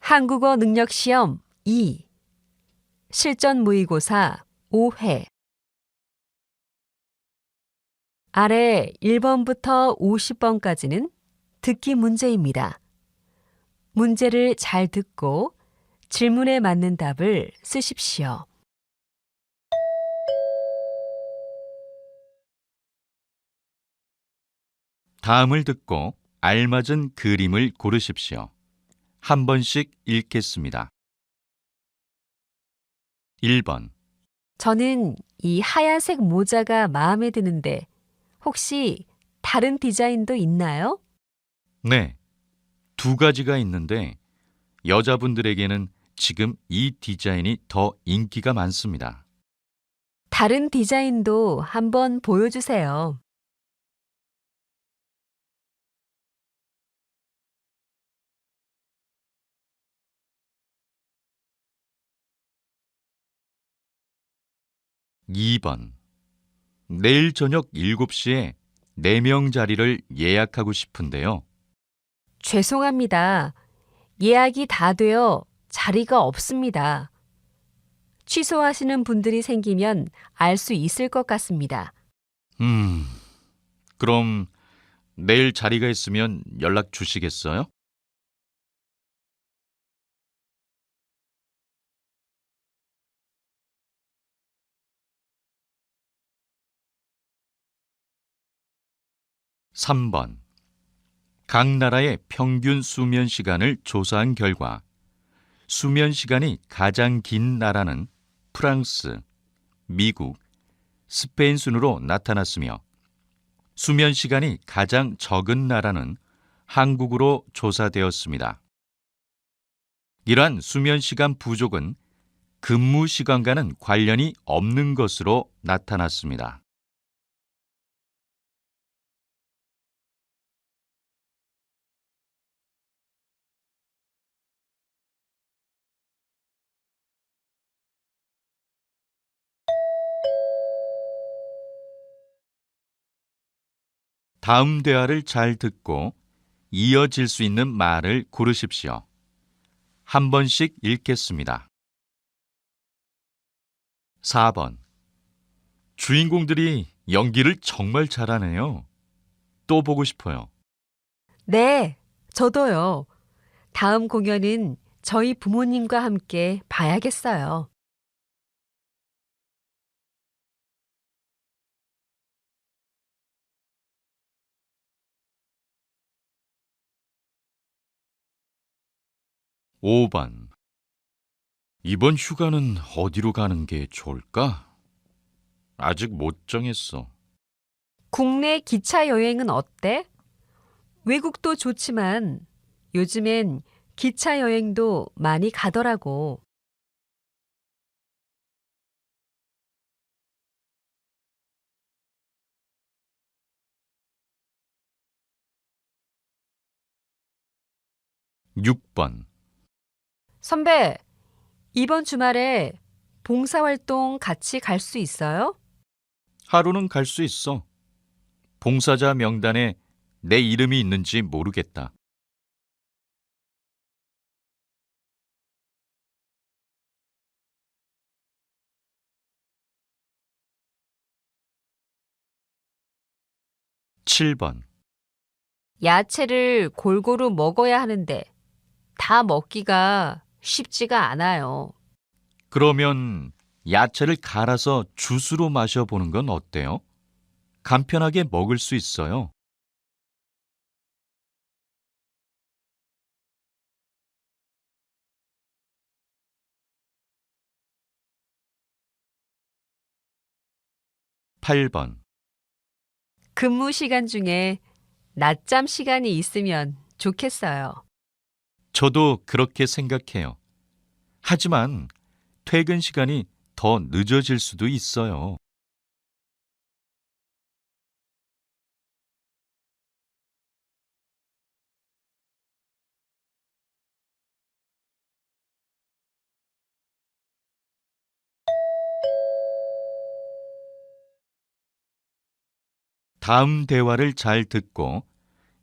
한국어 능력 시험 2 실전 모의고사 5회 아래 1번부터 50번까지는 듣기 문제입니다. 문제를 잘 듣고 질문에 맞는 답을 쓰십시오. 다음을 듣고 알맞은 그림을 고르십시오. 한 번씩 읽겠습니다. 1번. 저는 이 하얀색 모자가 마음에 드는데 혹시 다른 디자인도 있나요? 네, 두 가지가 있는데 여자분들에게는 지금 이 디자인이 더 인기가 많습니다. 다른 디자인도 한번 보여주세요. 2번. 내일 저녁 7시에 4명 자리를 예약하고 싶은데요. 죄송합니다. 예약이 다 되어 자리가 없습니다. 취소하시는 분들이 생기면 알 수 있을 것 같습니다. 그럼 내일 자리가 있으면 연락 주시겠어요? 3번. 각 나라의 평균 수면 시간을 조사한 결과 수면 시간이 가장 긴 나라는 프랑스, 미국, 스페인 순으로 나타났으며 수면 시간이 가장 적은 나라는 한국으로 조사되었습니다. 이러한 수면 시간 부족은 근무 시간과는 관련이 없는 것으로 나타났습니다. 다음 대화를 잘 듣고 이어질 수 있는 말을 고르십시오. 한 번씩 읽겠습니다. 4번. 주인공들이 연기를 정말 잘하네요. 또 보고 싶어요. 네, 저도요. 다음 공연은 저희 부모님과 함께 봐야겠어요. 5번. 이번 휴가는 어디로 가는 게 좋을까? 아직 못 정했어. 국내 기차 여행은 어때? 외국도 좋지만 요즘엔 기차 여행도 많이 가더라고. 6번. 선배, 이번 주말에 봉사활동 같이 갈 수 있어요? 하루는 갈 수 있어. 봉사자 명단에 내 이름이 있는지 모르겠다. 7번. 야채를 골고루 먹어야 하는데 다 먹기가 쉽지가 않아요. 그러면 야채를 갈아서 주스로 마셔보는 건 어때요? 간편하게 먹을 수 있어요. 8번. 근무 시간 중에 낮잠 시간이 있으면 좋겠어요. 저도 그렇게 생각해요. 하지만 퇴근 시간이 더 늦어질 수도 있어요. '다음 대화를 잘 듣고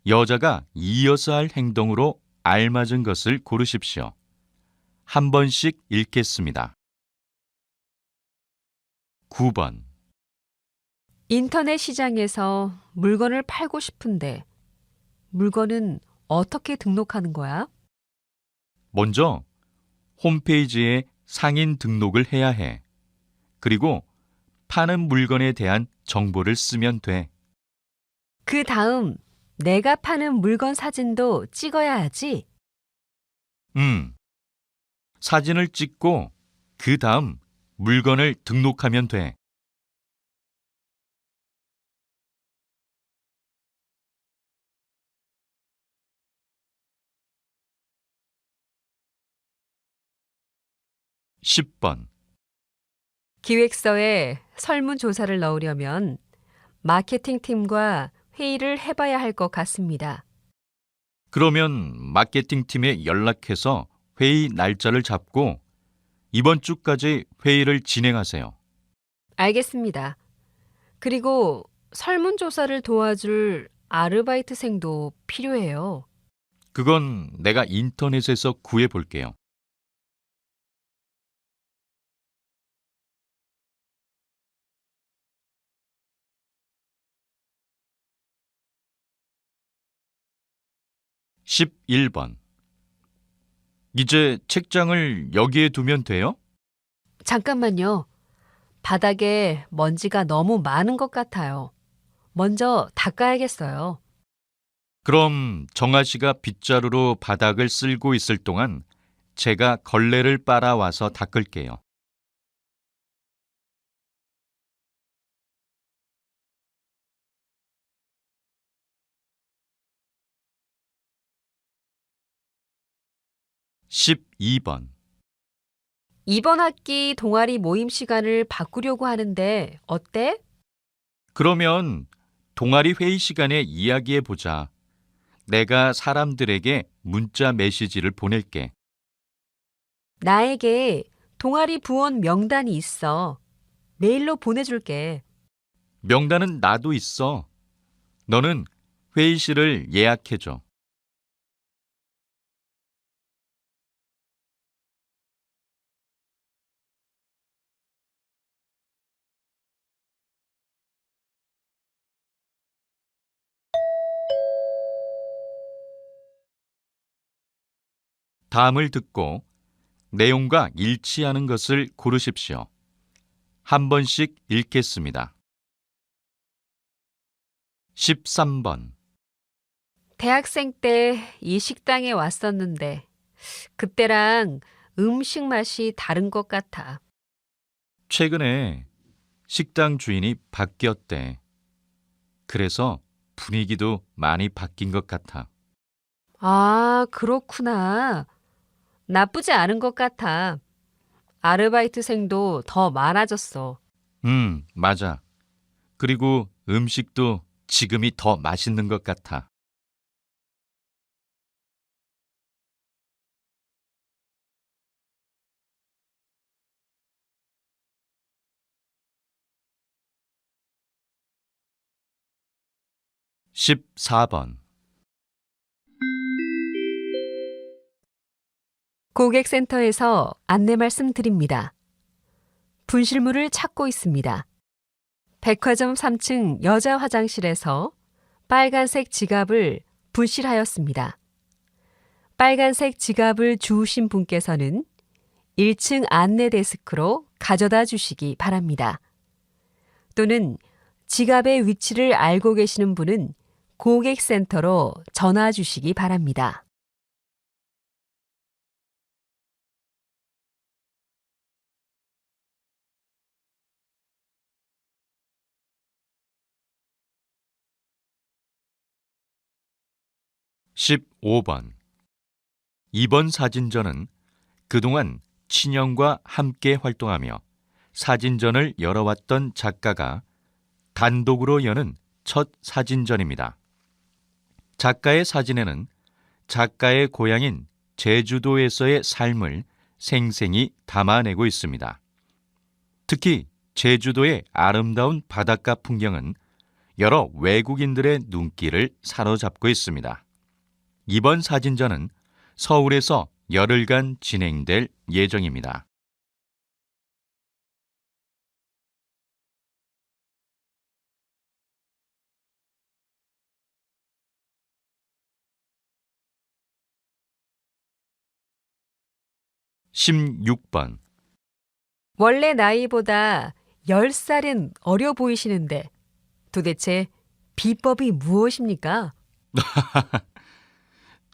여자가 이어서 할 행동으로 알맞은 것을 고르십시오. 한 번씩 읽겠습니다. 9번. 인터넷 시장에서 물건을 팔고 싶은데 물건은 어떻게 등록하는 거야? 먼저 홈페이지에 상인 등록을 해야 해. 그리고 파는 물건에 대한 정보를 쓰면 돼. 그 다음 내가 파는 물건 사진도 찍어야 하지? 사진을 찍고 그 다음 물건을 등록하면 돼. 10번. 기획서에 설문조사를 넣으려면 마케팅 팀과 회의를 해봐야 할 것 같습니다. 그러면 마케팅 팀에 연락해서 회의 날짜를 잡고 이번 주까지 회의를 진행하세요. 알겠습니다. 그리고 설문조사를 도와줄 아르바이트생도 필요해요. 그건 내가 인터넷에서 구해 볼게요. 11번. 이제 책장을 여기에 두면 돼요? 잠깐만요. 바닥에 먼지가 너무 많은 것 같아요. 먼저 닦아야겠어요. 그럼 정아 씨가 빗자루로 바닥을 쓸고 있을 동안 제가 걸레를 빨아와서 닦을게요. 12번. 이번 학기 동아리 모임 시간을 바꾸려고 하는데 어때? 그러면 동아리 회의 시간에 이야기해 보자. 내가 사람들에게 문자 메시지를 보낼게. 나에게 동아리 부원 명단이 있어. 메일로 보내줄게. 명단은 나도 있어. 너는 회의실을 예약해 줘. '다음을 듣고 내용과 일치하는 것을 고르십시오. 한 번씩 읽겠습니다. 13번. 대학생 때 이 식당에 왔었는데 그때랑 음식 맛이 다른 것 같아. 최근에 식당 주인이 바뀌었대. 그래서 분위기도 많이 바뀐 것 같아. 아, 그렇구나. 나쁘지 않은 것 같아. 아르바이트생도 더 많아졌어. 맞아. 그리고 음식도 지금이 더 맛있는 것 같아. 14번. 고객센터에서 안내 말씀드립니다. 분실물을 찾고 있습니다. 백화점 3층 여자 화장실에서 빨간색 지갑을 분실하였습니다. 빨간색 지갑을 주우신 분께서는 1층 안내 데스크로 가져다 주시기 바랍니다. 또는 지갑의 위치를 알고 계시는 분은 고객센터로 전화 주시기 바랍니다. 15번. 이번 사진전은 그동안 친형과 함께 활동하며 사진전을 열어왔던 작가가 단독으로 여는 첫 사진전입니다. 작가의 사진에는 작가의 고향인 제주도에서의 삶을 생생히 담아내고 있습니다. 특히 제주도의 아름다운 바닷가 풍경은 여러 외국인들의 눈길을 사로잡고 있습니다. 이번 사진전은 서울에서 열흘간 진행될 예정입니다. (16번) 원래 나이보다 10살은 어려 보이시는데 도대체 비법이 무엇입니까?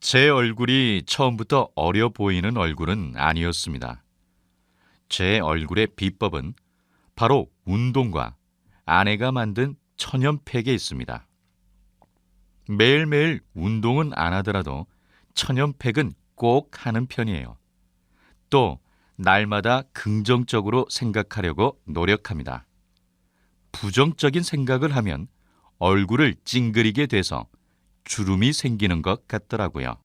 제 얼굴이 처음부터 어려 보이는 얼굴은 아니었습니다. 제 얼굴의 비법은 바로 운동과 아내가 만든 천연팩에 있습니다. 매일매일 운동은 안 하더라도 천연팩은 꼭 하는 편이에요. 또 날마다 긍정적으로 생각하려고 노력합니다. 부정적인 생각을 하면 얼굴을 찡그리게 돼서 주름이 생기는 것 같더라고요.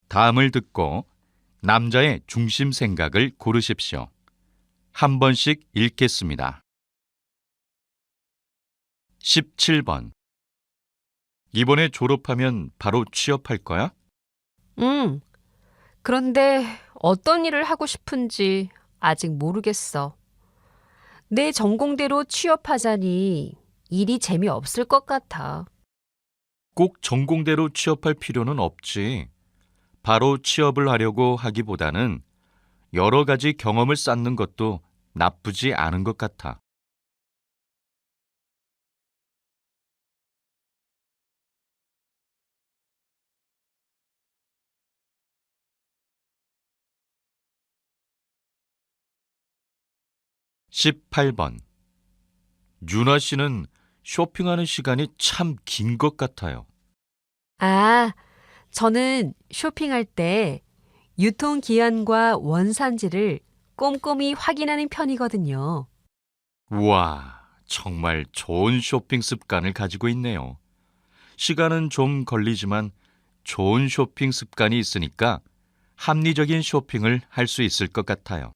다음을 듣고 남자의 중심 생각을 고르십시오. 한 번씩 읽겠습니다. 17번. 이번에 졸업하면 바로 취업할 거야? 그런데 어떤 일을 하고 싶은지 아직 모르겠어. 내 전공대로 취업하자니 일이 재미없을 것 같아. 꼭 전공대로 취업할 필요는 없지. 바로 취업을 하려고 하기보다는 여러 가지 경험을 쌓는 것도 나쁘지 않은 것 같아. (18번) 윤아 씨는 쇼핑하는 시간이 참 긴 것 같아요. 아, 저는 쇼핑할 때 유통기한과 원산지를 꼼꼼히 확인하는 편이거든요. 우와, 정말 좋은 쇼핑 습관을 가지고 있네요. 시간은 좀 걸리지만 좋은 쇼핑 습관이 있으니까 합리적인 쇼핑을 할 수 있을 것 같아요.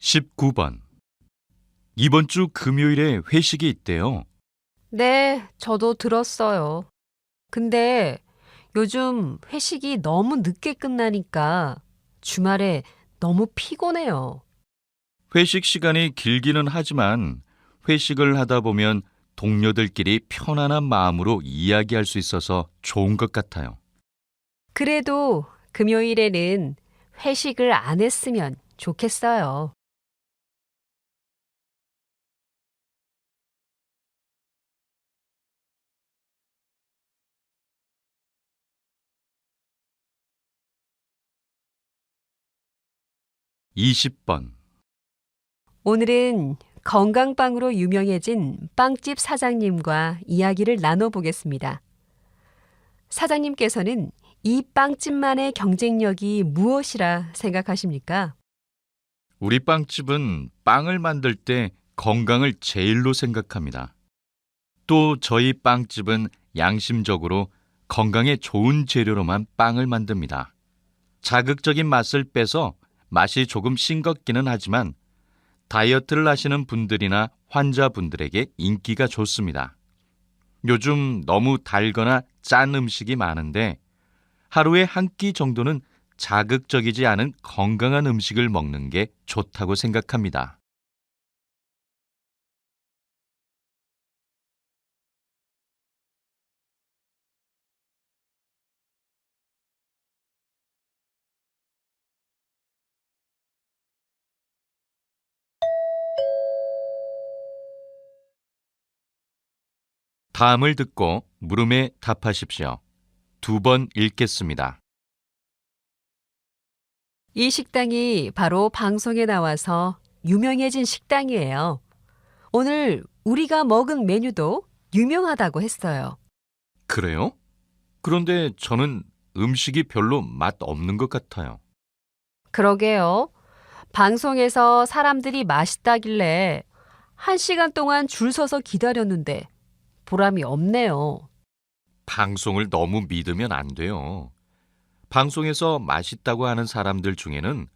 (19번) 이번 주 금요일에 회식이 있대요. 네, 저도 들었어요. 근데 요즘 회식이 너무 늦게 끝나니까 주말에 너무 피곤해요. 회식 시간이 길기는 하지만 회식을 하다 보면 동료들끼리 편안한 마음으로 이야기할 수 있어서 좋은 것 같아요. 그래도 금요일에는 회식을 안 했으면 좋겠어요. (20번) 오늘은 건강빵으로 유명해진 빵집 사장님과 이야기를 나눠보겠습니다. 사장님께서는 이 빵집만의 경쟁력이 무엇이라 생각하십니까? 우리 빵집은 빵을 만들 때 건강을 제일로 생각합니다. 또 저희 빵집은 양심적으로 건강에 좋은 재료로만 빵을 만듭니다. 자극적인 맛을 빼서 맛이 조금 싱겁기는 하지만 다이어트를 하시는 분들이나 환자분들에게 인기가 좋습니다. 요즘 너무 달거나 짠 음식이 많은데 하루에 한 끼 정도는 자극적이지 않은 건강한 음식을 먹는 게 좋다고 생각합니다. 다음을 듣고 물음에 답하십시오. 2번 읽겠습니다. 이 식당이 바로 방송에 나와서 유명해진 식당이에요. 오늘 우리가 먹은 메뉴도 유명하다고 했어요. 그래요? 그런데 저는 음식이 별로 맛 없는 것 같아요. 그러게요. 방송에서 사람들이 맛있다길래 1시간 동안 줄 서서 기다렸는데 보람이 없네요. 방송을 너무 믿으면 안 돼요. 방송에서 맛있다고 하는 사람들 중에는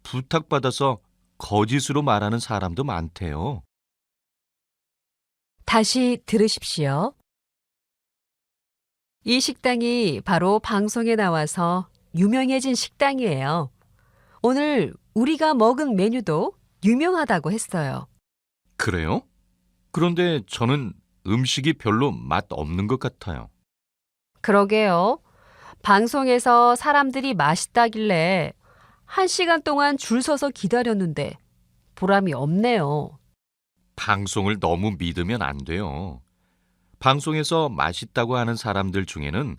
부탁받아서 거짓으로 말하는 사람도 많대요. 다시 들으십시오. 이 식당이 바로 방송에 나와서 유명해진 식당이에요. 오늘 우리가 먹은 메뉴도 유명하다고 했어요. 그래요? 그런데 저는 음식이 별로 맛 없는 것 같아요. 그러게요. 방송에서 사람들이 맛있다길래 1시간 동안 줄 서서 기다렸는데 보람이 없네요. 방송을 너무 믿으면 안 돼요. 방송에서 맛있다고 하는 사람들 중에는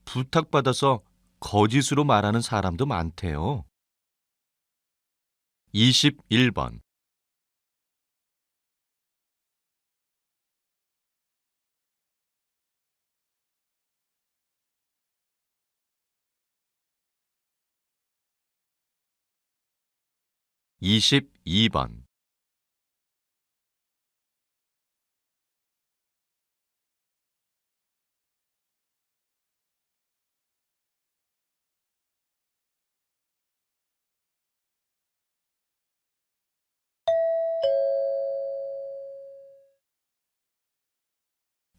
부탁받아서 거짓으로 말하는 사람도 많대요. 21번. 22번.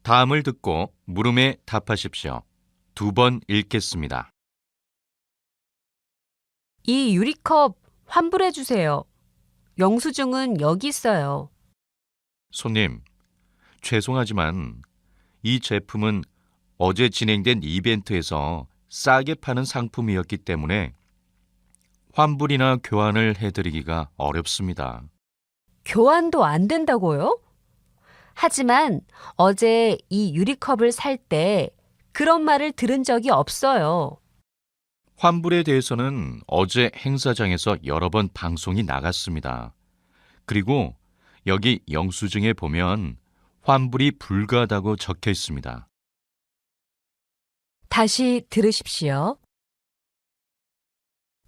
다음을 듣고 물음에 답하십시오. 2번 읽겠습니다. 이 유리컵 환불해 주세요. 영수증은 여기 있어요. 손님, 죄송하지만 이 제품은 어제 진행된 이벤트에서 싸게 파는 상품이었기 때문에 환불이나 교환을 해드리기가 어렵습니다. 교환도 안 된다고요? 하지만 어제 이 유리컵을 살 때 그런 말을 들은 적이 없어요. 환불에 대해서는 어제 행사장에서 여러 번 방송이 나갔습니다. 그리고 여기 영수증에 보면 환불이 불가하다고 적혀 있습니다. 다시 들으십시오.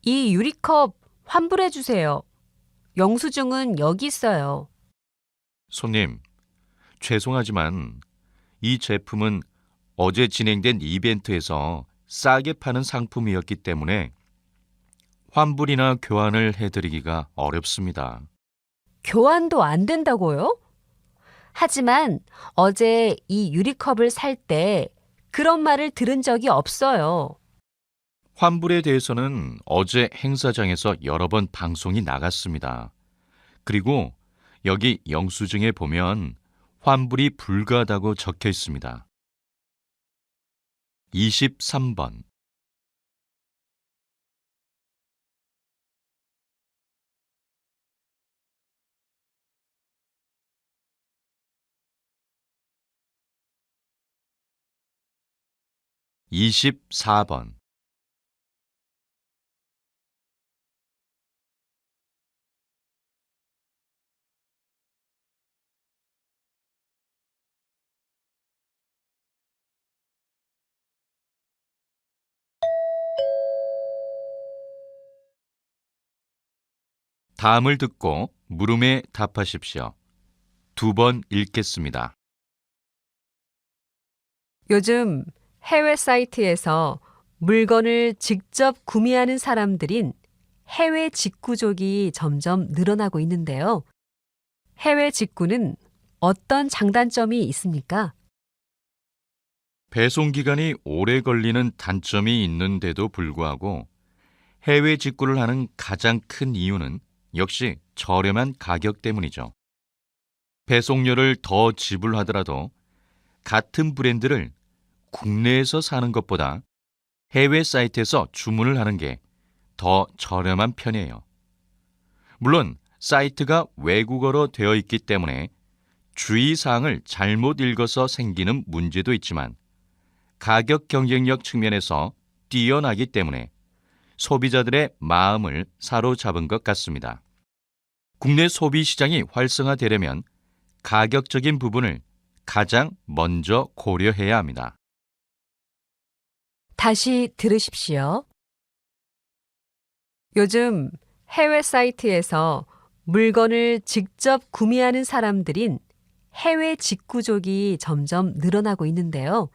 이 유리컵 환불해 주세요. 영수증은 여기 있어요. 손님, 죄송하지만 이 제품은 어제 진행된 이벤트에서 싸게 파는 상품이었기 때문에 환불이나 교환을 해드리기가 어렵습니다. 교환도 안 된다고요? 하지만 어제 이 유리컵을 살 때 그런 말을 들은 적이 없어요. 환불에 대해서는 어제 행사장에서 여러 번 방송이 나갔습니다. 그리고 여기 영수증에 보면 환불이 불가하다고 적혀 있습니다. 23번. 24번. 다음을 듣고 물음에 답하십시오. 2번 읽겠습니다. 요즘 해외 사이트에서 물건을 직접 구매하는 사람들인 해외 직구족이 점점 늘어나고 있는데요. 해외 직구는 어떤 장단점이 있습니까? 배송 기간이 오래 걸리는 단점이 있는데도 불구하고 해외 직구를 하는 가장 큰 이유는 역시 저렴한 가격 때문이죠. 배송료를 더 지불하더라도 같은 브랜드를 국내에서 사는 것보다 해외 사이트에서 주문을 하는 게 더 저렴한 편이에요. 물론 사이트가 외국어로 되어 있기 때문에 주의사항을 잘못 읽어서 생기는 문제도 있지만 가격 경쟁력 측면에서 뛰어나기 때문에 소비자들의 마음을 사로잡은 것 같습니다. 국내 소비 시장이 활성화되려면 가격적인 부분을 가장 먼저 고려해야 합니다. 다시 들으십시오. 요즘 해외 사이트에서 물건을 직접 구매하는 사람들인 해외 직구족이 점점 늘어나고 있는데요.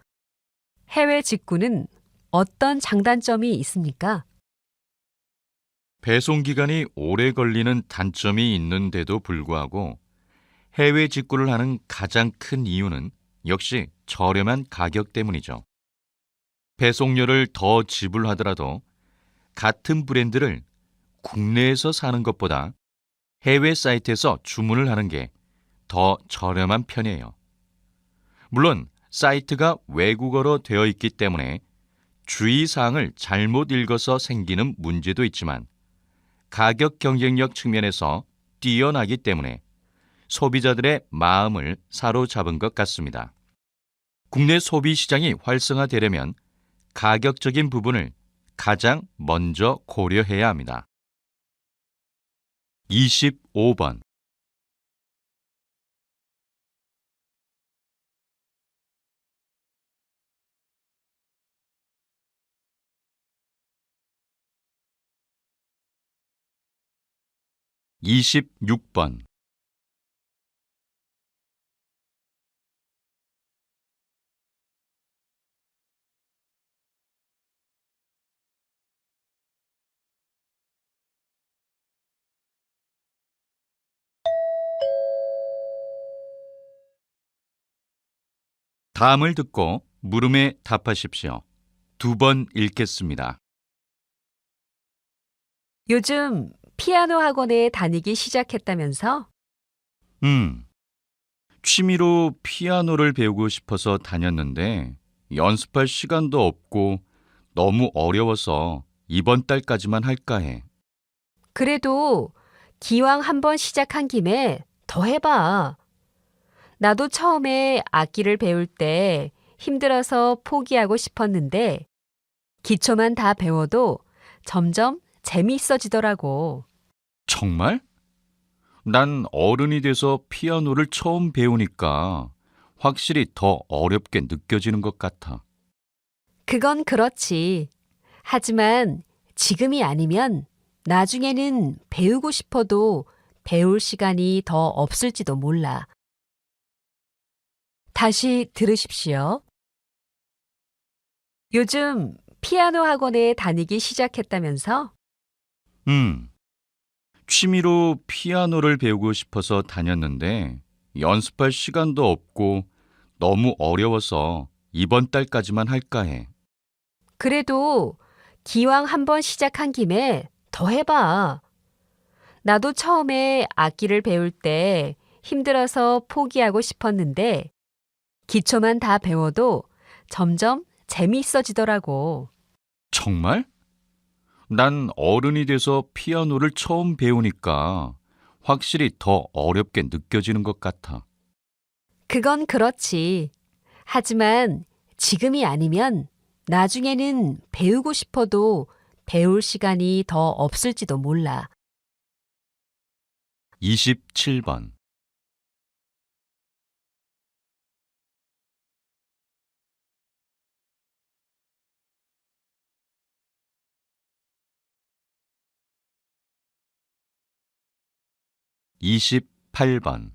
해외 직구는 어떤 장단점이 있습니까? 배송 기간이 오래 걸리는 단점이 있는데도 불구하고 해외 직구를 하는 가장 큰 이유는 역시 저렴한 가격 때문이죠. 배송료를 더 지불하더라도 같은 브랜드를 국내에서 사는 것보다 해외 사이트에서 주문을 하는 게 더 저렴한 편이에요. 물론 사이트가 외국어로 되어 있기 때문에 주의사항을 잘못 읽어서 생기는 문제도 있지만 가격 경쟁력 측면에서 뛰어나기 때문에 소비자들의 마음을 사로잡은 것 같습니다. 국내 소비 시장이 활성화되려면 가격적인 부분을 가장 먼저 고려해야 합니다. 25번 26번 다음을 듣고 물음에 답하십시오. 2번 읽겠습니다. 요즘 피아노 학원에 다니기 시작했다면서? 취미로 피아노를 배우고 싶어서 다녔는데 연습할 시간도 없고 너무 어려워서 이번 달까지만 할까 해. 그래도 기왕 한번 시작한 김에 더 해봐. 나도 처음에 악기를 배울 때 힘들어서 포기하고 싶었는데 기초만 다 배워도 점점 재미있어지더라고. 정말? 난 어른이 돼서 피아노를 처음 배우니까 확실히 더 어렵게 느껴지는 것 같아. 그건 그렇지. 하지만 지금이 아니면 나중에는 배우고 싶어도 배울 시간이 더 없을지도 몰라. 다시 들으십시오. 요즘 피아노 학원에 다니기 시작했다면서? 취미로 피아노를 배우고 싶어서 다녔는데 연습할 시간도 없고 너무 어려워서 이번 달까지만 할까 해. 그래도 기왕 한번 시작한 김에 더 해봐. 나도 처음에 악기를 배울 때 힘들어서 포기하고 싶었는데 기초만 다 배워도 점점 재미있어지더라고. 정말? 난 어른이 돼서 피아노를 처음 배우니까 확실히 더 어렵게 느껴지는 것 같아. 그건 그렇지. 하지만 지금이 아니면 나중에는 배우고 싶어도 배울 시간이 더 없을지도 몰라. 27번 28번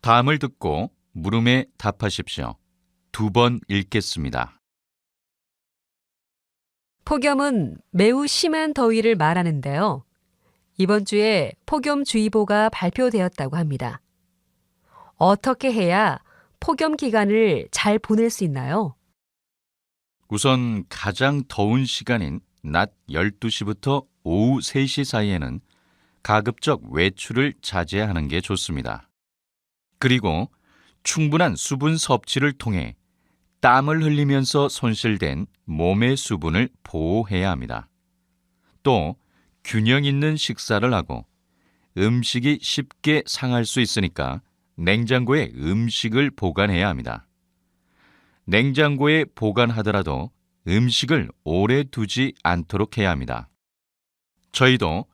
다음을 듣고 물음에 답하십시오. 2번 읽겠습니다. 폭염은 매우 심한 더위를 말하는데요. 이번 주에 폭염주의보가 발표되었다고 합니다. 어떻게 해야 폭염 기간을 잘 보낼 수 있나요? 우선 가장 더운 시간인 낮 12시부터 오후 3시 사이에는 가급적 외출을 자제하는 게 좋습니다. 그리고 충분한 수분 섭취를 통해 땀을 흘리면서 손실된 몸의 수분을 보호해야 합니다. 또 균형 있는 식사를 하고 음식이 쉽게 상할 수 있으니까 냉장고에 음식을 보관해야 합니다. 냉장고에 보관하더라도 음식을 오래 두지 않도록 해야 합니다. 저희도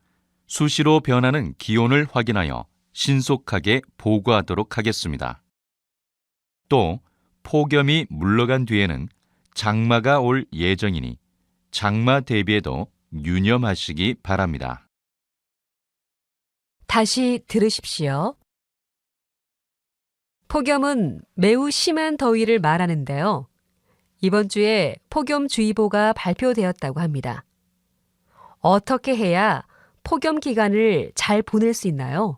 수시로 변하는 기온을 확인하여 신속하게 보고하도록 하겠습니다. 또 폭염이 물러간 뒤에는 장마가 올 예정이니 장마 대비에도 유념하시기 바랍니다. 다시 들으십시오. 폭염은 매우 심한 더위를 말하는데요. 이번 주에 폭염주의보가 발표되었다고 합니다. 어떻게 해야 폭염 기간을 잘 보낼 수 있나요?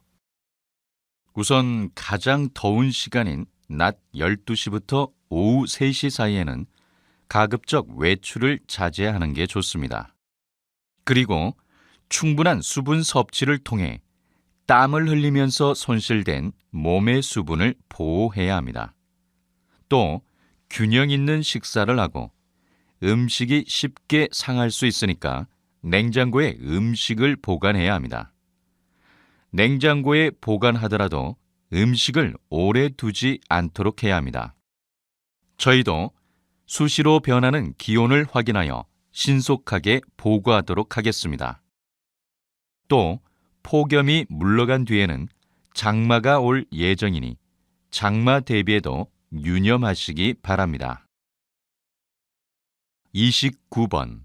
우선 가장 더운 시간인 낮 12시부터 오후 3시 사이에는 가급적 외출을 자제하는 게 좋습니다. 그리고 충분한 수분 섭취를 통해 땀을 흘리면서 손실된 몸의 수분을 보호해야 합니다. 또 균형 있는 식사를 하고 음식이 쉽게 상할 수 있으니까 냉장고에 음식을 보관해야 합니다. 냉장고에 보관하더라도 음식을 오래 두지 않도록 해야 합니다. 저희도 수시로 변하는 기온을 확인하여 신속하게 보고하도록 하겠습니다. 또 폭염이 물러간 뒤에는 장마가 올 예정이니 장마 대비에도 유념하시기 바랍니다. 29번.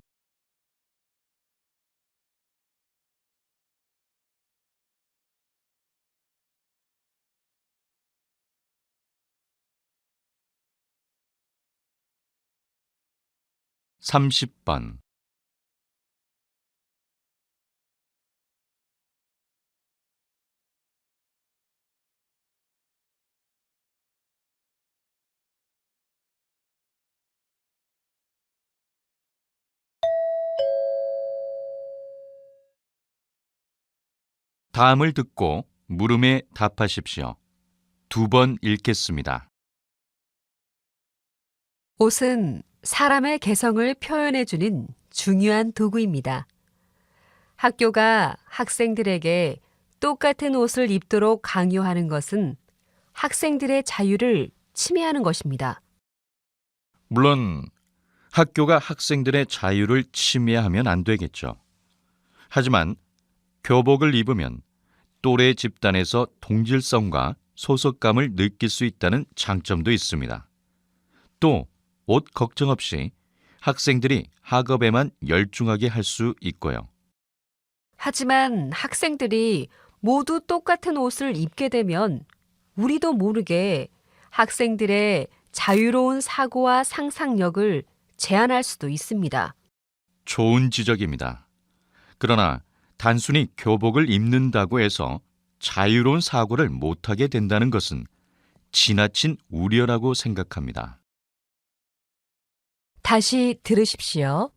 삼십 번. 다음을 듣고 물음에 답하십시오. 2번 읽겠습니다. 옷은 사람의 개성을 표현해주는 중요한 도구입니다. 학교가 학생들에게 똑같은 옷을 입도록 강요하는 것은 학생들의 자유를 침해하는 것입니다. 물론 학교가 학생들의 자유를 침해하면 안 되겠죠. 하지만 교복을 입으면 또래 집단에서 동질성과 소속감을 느낄 수 있다는 장점도 있습니다. 또 옷 걱정 없이 학생들이 학업에만 열중하게 할 수 있고요. 하지만 학생들이 모두 똑같은 옷을 입게 되면 우리도 모르게 학생들의 자유로운 사고와 상상력을 제한할 수도 있습니다. 좋은 지적입니다. 그러나 단순히 교복을 입는다고 해서 자유로운 사고를 못하게 된다는 것은 지나친 우려라고 생각합니다. 다시 들으십시오.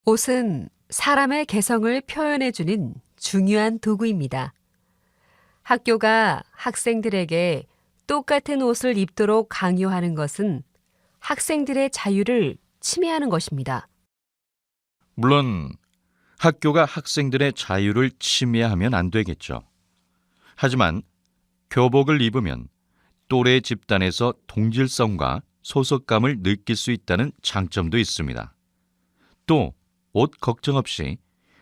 옷은 사람의 개성을 표현해주는 중요한 도구입니다. 학교가 학생들에게 똑같은 옷을 입도록 강요하는 것은 학생들의 자유를 침해하는 것입니다. 물론 학교가 학생들의 자유를 침해하면 안 되겠죠. 하지만 교복을 입으면 또래 집단에서 동질성과 소속감을 느낄 수 있다는 장점도 있습니다. 또 옷 걱정 없이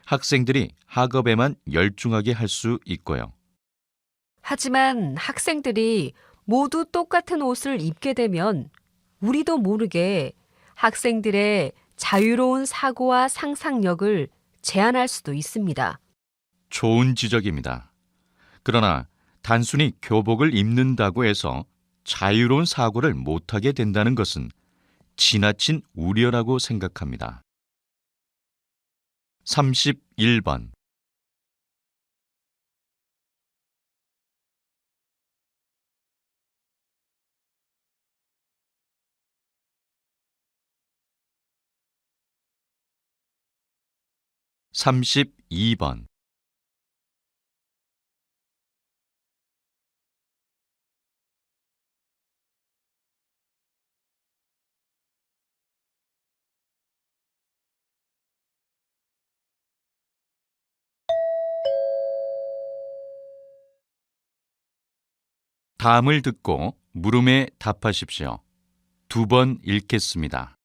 학생들이 학업에만 열중하게 할 수 있고요. 하지만 학생들이 모두 똑같은 옷을 입게 되면 우리도 모르게 학생들의 자유로운 사고와 상상력을 제한할 수도 있습니다. 좋은 지적입니다. 그러나 단순히 교복을 입는다고 해서 자유로운 사고를 못하게 된다는 것은 지나친 우려라고 생각합니다. 31번. 삼십이 번. 다음을 듣고 물음에 답하십시오. 2번 읽겠습니다.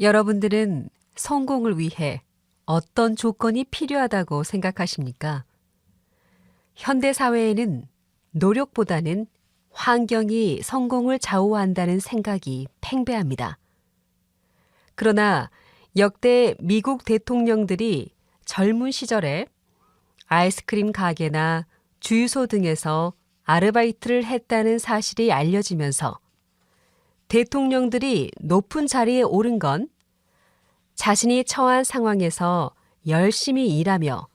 여러분들은 성공을 위해 어떤 조건이 필요하다고 생각하십니까? 현대 사회에는 노력보다는 환경이 성공을 좌우한다는 생각이 팽배합니다. 그러나 역대 미국 대통령들이 젊은 시절에 아이스크림 가게나 주유소 등에서 아르바이트를 했다는 사실이 알려지면서 대통령들이 높은 자리에 오른 건 자신이 처한 상황에서 열심히 일하며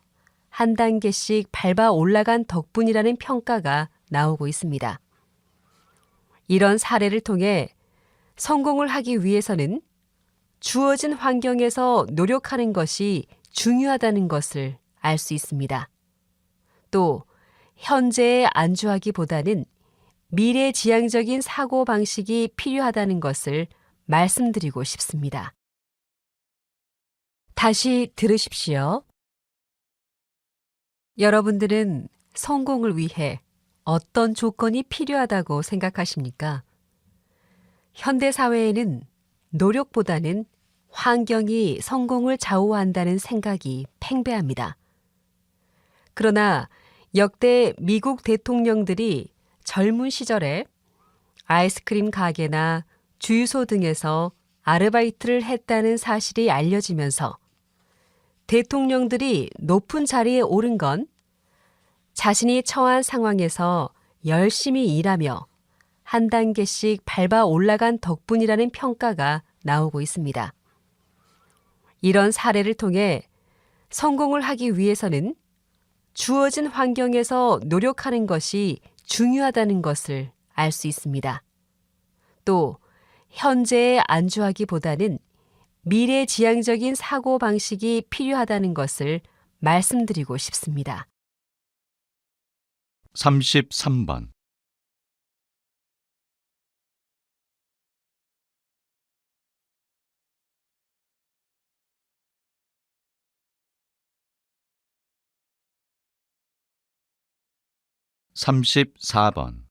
한 단계씩 밟아 올라간 덕분이라는 평가가 나오고 있습니다. 이런 사례를 통해 성공을 하기 위해서는 주어진 환경에서 노력하는 것이 중요하다는 것을 알 수 있습니다. 또 현재에 안주하기보다는 미래지향적인 사고방식이 필요하다는 것을 말씀드리고 싶습니다. 다시 들으십시오. 여러분들은 성공을 위해 어떤 조건이 필요하다고 생각하십니까? 현대 사회에는 노력보다는 환경이 성공을 좌우한다는 생각이 팽배합니다. 그러나 역대 미국 대통령들이 젊은 시절에 아이스크림 가게나 주유소 등에서 아르바이트를 했다는 사실이 알려지면서 대통령들이 높은 자리에 오른 건 자신이 처한 상황에서 열심히 일하며 한 단계씩 밟아 올라간 덕분이라는 평가가 나오고 있습니다. 이런 사례를 통해 성공을 하기 위해서는 주어진 환경에서 노력하는 것이 중요하다는 것을 알 수 있습니다. 또 현재에 안주하기보다는 미래지향적인 사고방식이 필요하다는 것을 말씀드리고 싶습니다. 33번. (34번)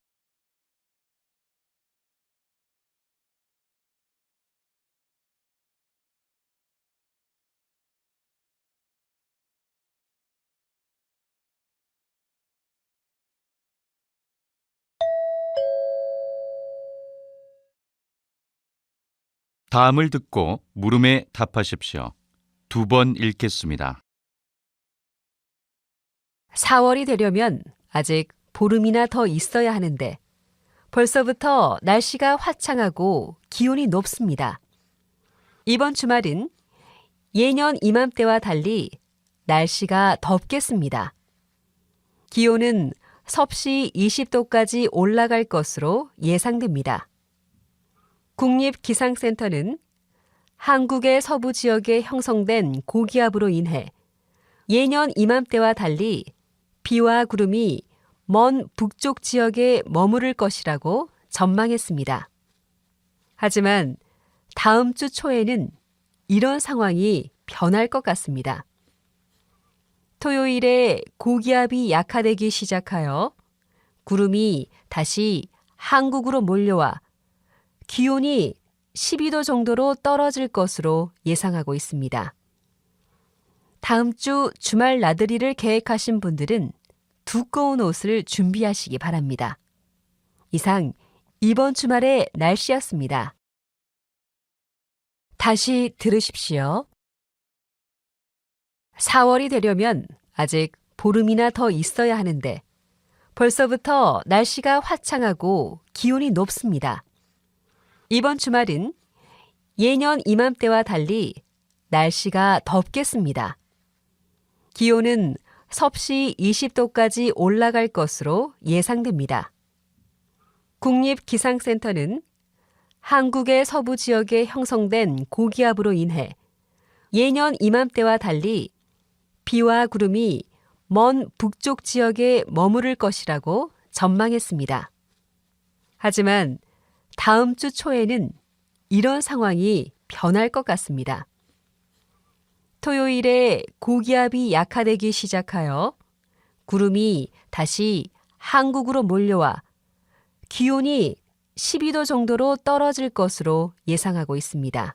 다음을 듣고 물음에 답하십시오. 2번 읽겠습니다. 4월이 되려면 아직 보름이나 더 있어야 하는데 벌써부터 날씨가 화창하고 기온이 높습니다. 이번 주말은 예년 이맘때와 달리 날씨가 덥겠습니다. 기온은 섭씨 20도까지 올라갈 것으로 예상됩니다. 국립기상센터는 한국의 서부 지역에 형성된 고기압으로 인해 예년 이맘때와 달리 비와 구름이 먼 북쪽 지역에 머무를 것이라고 전망했습니다. 하지만 다음 주 초에는 이런 상황이 변할 것 같습니다. 토요일에 고기압이 약화되기 시작하여 구름이 다시 한국으로 몰려와 기온이 12도 정도로 떨어질 것으로 예상하고 있습니다. 다음 주 주말 나들이를 계획하신 분들은 두꺼운 옷을 준비하시기 바랍니다. 이상 이번 주말의 날씨였습니다. 다시 들으십시오. 4월이 되려면 아직 보름이나 더 있어야 하는데 벌써부터 날씨가 화창하고 기온이 높습니다. 이번 주말은 예년 이맘때와 달리 날씨가 덥겠습니다. 기온은 섭씨 20도까지 올라갈 것으로 예상됩니다. 국립기상센터는 한국의 서부 지역에 형성된 고기압으로 인해 예년 이맘때와 달리 비와 구름이 먼 북쪽 지역에 머무를 것이라고 전망했습니다. 하지만 다음 주 초에는 이런 상황이 변할 것 같습니다. 토요일에 고기압이 약화되기 시작하여 구름이 다시 한국으로 몰려와 기온이 12도 정도로 떨어질 것으로 예상하고 있습니다.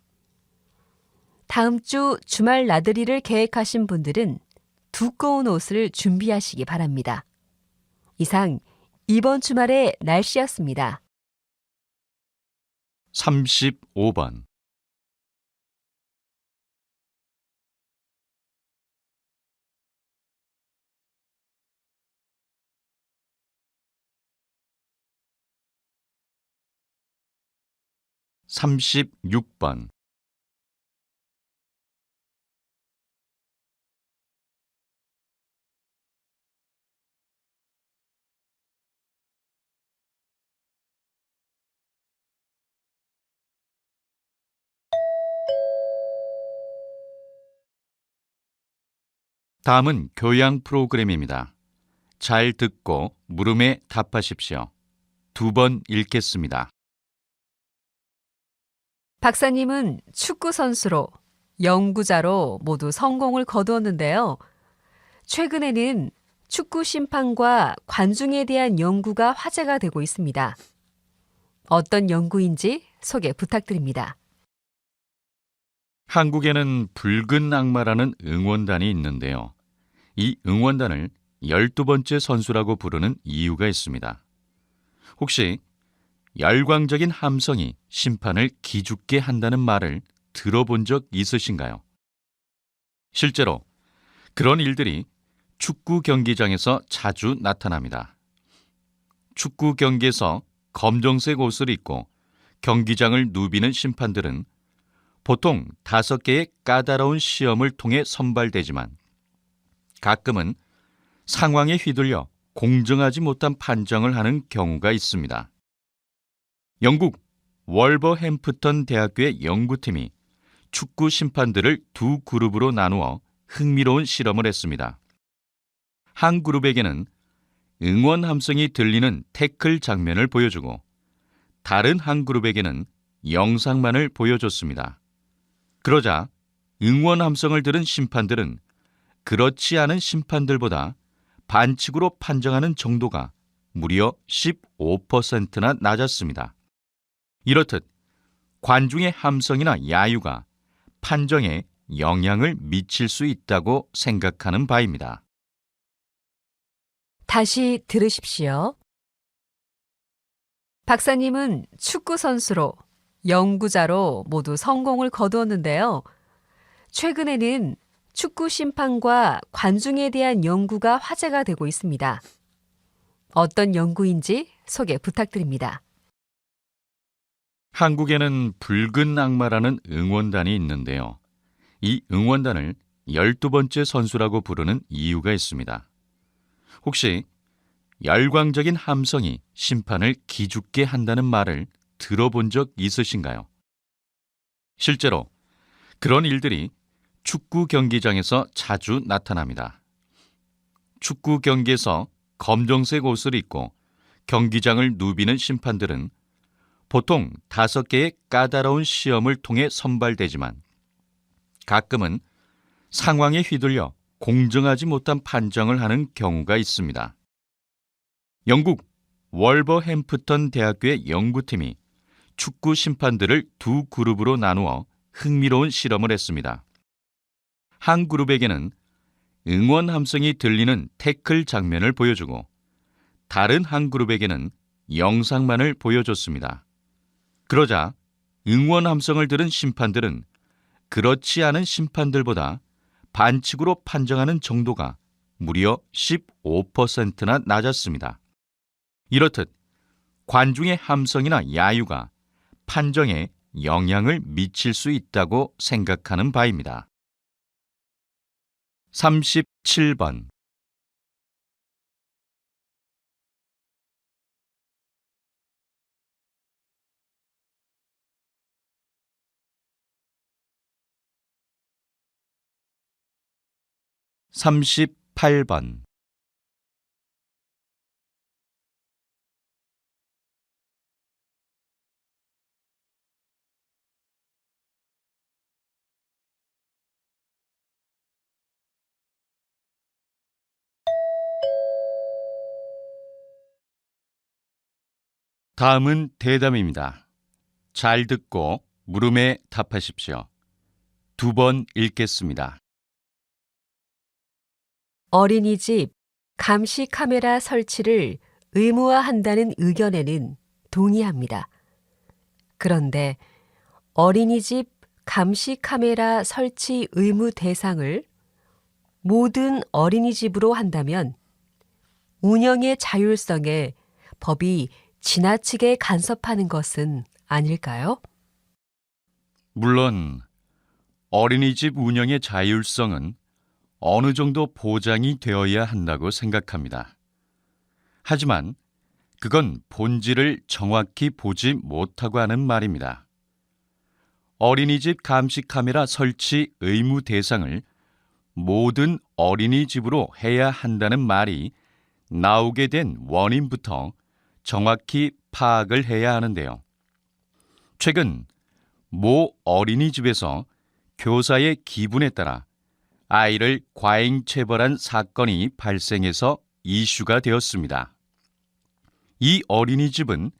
다음 주 주말 나들이를 계획하신 분들은 두꺼운 옷을 준비하시기 바랍니다. 이상 이번 주말의 날씨였습니다. 35번. 36번. '다음은 교양 프로그램입니다. 잘 듣고 물음에 답하십시오. 2번 읽겠습니다. 박사님은 축구 선수로, 연구자로 모두 성공을 거두었는데요. 최근에는 축구 심판과 관중에 대한 연구가 화제가 되고 있습니다. 어떤 연구인지 소개 부탁드립니다. 한국에는 붉은 악마라는 응원단이 있는데요. 이 응원단을 12번째 선수라고 부르는 이유가 있습니다. 혹시 열광적인 함성이 심판을 기죽게 한다는 말을 들어본 적 있으신가요? 실제로 그런 일들이 축구 경기장에서 자주 나타납니다. 축구 경기에서 검정색 옷을 입고 경기장을 누비는 심판들은 보통 5개의 까다로운 시험을 통해 선발되지만 가끔은 상황에 휘둘려 공정하지 못한 판정을 하는 경우가 있습니다. 영국 월버햄프턴 대학교의 연구팀이 축구 심판들을 두 그룹으로 나누어 흥미로운 실험을 했습니다. 한 그룹에게는 응원 함성이 들리는 태클 장면을 보여주고 다른 한 그룹에게는 영상만을 보여줬습니다. 그러자 응원 함성을 들은 심판들은 그렇지 않은 심판들보다 반칙으로 판정하는 정도가 무려 15%나 낮았습니다. 이렇듯 관중의 함성이나 야유가 판정에 영향을 미칠 수 있다고 생각하는 바입니다. 다시 들으십시오. 박사님은 축구 선수로, 연구자로 모두 성공을 거두었는데요. 최근에는 축구 심판과 관중에 대한 연구가 화제가 되고 있습니다. 어떤 연구인지 소개 부탁드립니다. 한국에는 붉은 악마라는 응원단이 있는데요. 이 응원단을 12번째 선수라고 부르는 이유가 있습니다. 혹시 열광적인 함성이 심판을 기죽게 한다는 말을 들어본 적 있으신가요? 실제로 그런 일들이 축구 경기장에서 자주 나타납니다. 축구 경기에서 검정색 옷을 입고 경기장을 누비는 심판들은 보통 5개의 까다로운 시험을 통해 선발되지만 가끔은 상황에 휘둘려 공정하지 못한 판정을 하는 경우가 있습니다. 영국 월버햄프턴 대학교의 연구팀이 축구 심판들을 두 그룹으로 나누어 흥미로운 실험을 했습니다. 한 그룹에게는 응원 함성이 들리는 태클 장면을 보여주고 다른 한 그룹에게는 영상만을 보여줬습니다. 그러자 응원 함성을 들은 심판들은 그렇지 않은 심판들보다 반칙으로 판정하는 정도가 무려 15%나 낮았습니다. 이렇듯 관중의 함성이나 야유가 판정에 영향을 미칠 수 있다고 생각하는 바입니다. 37번. 38번. 다음은 대담입니다. 잘 듣고 물음에 답하십시오. 2번 읽겠습니다. 어린이집 감시 카메라 설치를 의무화한다는 의견에는 동의합니다. 그런데 어린이집 감시 카메라 설치 의무 대상을 모든 어린이집으로 한다면 운영의 자율성에 법이 지나치게 간섭하는 것은 아닐까요? 물론 어린이집 운영의 자율성은 어느 정도 보장이 되어야 한다고 생각합니다. 하지만 그건 본질을 정확히 보지 못하고 하는 말입니다. 어린이집 감시 카메라 설치 의무 대상을 모든 어린이집으로 해야 한다는 말이 나오게 된 원인부터 정확히 파악을 해야 하는데요. 최근 모 어린이집에서 교사의 기분에 따라 아이를 과잉 체벌한 사건이 발생해서 이슈가 되었습니다. 이 어린이집은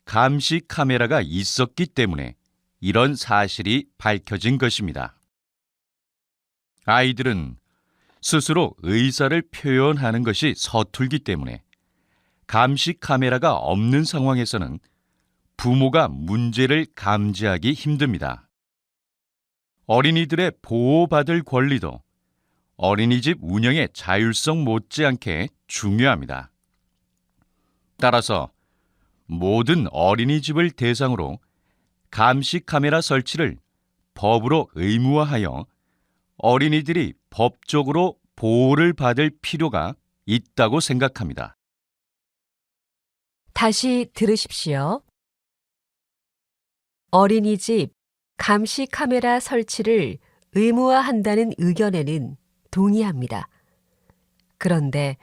감시 카메라가 있었기 때문에 이런 사실이 밝혀진 것입니다. 아이들은 스스로 의사를 표현하는 것이 서툴기 때문에 감시 카메라가 없는 상황에서는 부모가 문제를 감지하기 힘듭니다. 어린이들의 보호받을 권리도 어린이집 운영의 자율성 못지않게 중요합니다. 따라서 모든 어린이집을 대상으로 감시 카메라 설치를 법으로 의무화하여 어린이들이 법적으로 보호를 받을 필요가 있다고 생각합니다. 다시 들으십시오. 어린이집 감시 카메라 설치를 의무화한다는 의견에는 동의합니다. 그런데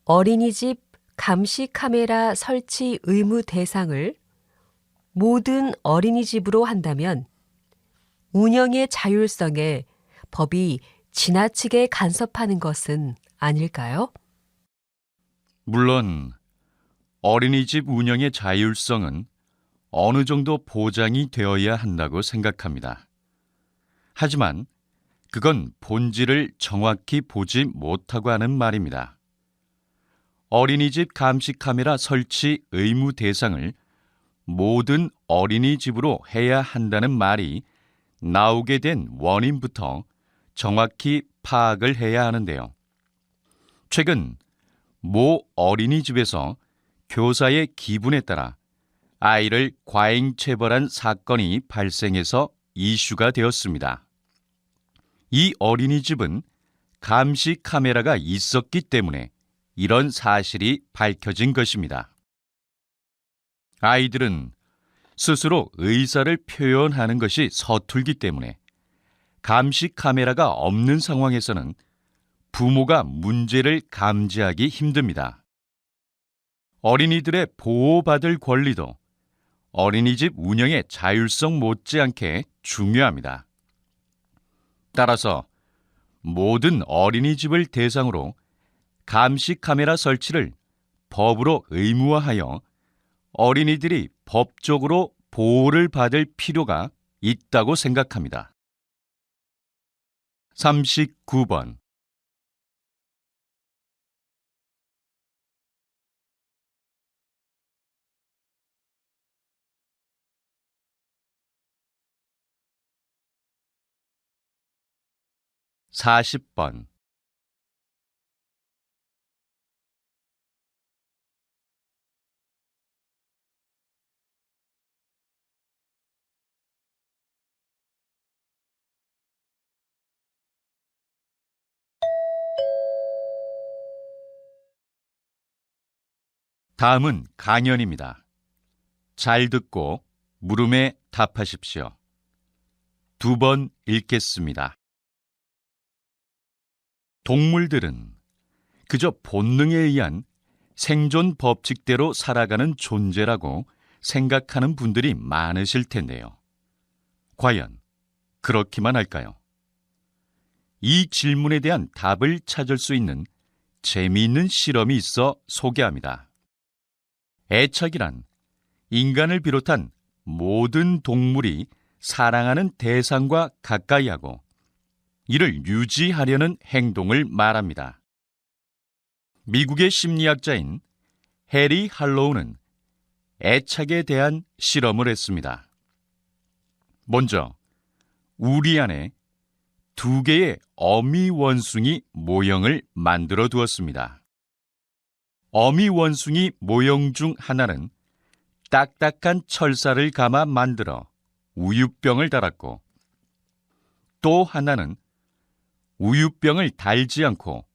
어린이집 감시 카메라 설치 의무 대상을 모든 어린이집으로 한다면 운영의 자율성에 법이 지나치게 간섭하는 것은 아닐까요? 물론 어린이집 운영의 자율성은 어느 정도 보장이 되어야 한다고 생각합니다. 하지만 그건 본질을 정확히 보지 못하고 하는 말입니다. 어린이집 감시 카메라 설치 의무 대상을 모든 어린이집으로 해야 한다는 말이 나오게 된 원인부터 정확히 파악을 해야 하는데요. 최근 모 어린이집에서 교사의 기분에 따라 아이를 과잉 체벌한 사건이 발생해서 이슈가 되었습니다. 이 어린이집은 감시 카메라가 있었기 때문에 이런 사실이 밝혀진 것입니다. 아이들은 스스로 의사를 표현하는 것이 서툴기 때문에 감시 카메라가 없는 상황에서는 부모가 문제를 감지하기 힘듭니다. 어린이들의 보호받을 권리도 어린이집 운영의 자율성 못지않게 중요합니다. 따라서 모든 어린이집을 대상으로 감시 카메라 설치를 법으로 의무화하여 어린이들이 법적으로 보호를 받을 필요가 있다고 생각합니다. 39번 40번 다음은 강연입니다. 잘 듣고 물음에 답하십시오. 2번 읽겠습니다. 동물들은 그저 본능에 의한 생존 법칙대로 살아가는 존재라고 생각하는 분들이 많으실 텐데요. 과연 그렇기만 할까요? 이 질문에 대한 답을 찾을 수 있는 재미있는 실험이 있어 소개합니다. 애착이란 인간을 비롯한 모든 동물이 사랑하는 대상과 가까이 하고 이를 유지하려는 행동을 말합니다. 미국의 심리학자인 해리 할로우는 애착에 대한 실험을 했습니다. 먼저 우리 안에 2개의 어미 원숭이 모형을 만들어 두었습니다. 어미 원숭이 모형 중 하나는 딱딱한 철사를 감아 만들어 우유병을 달았고, 또 하나는 우유병을 달지 않고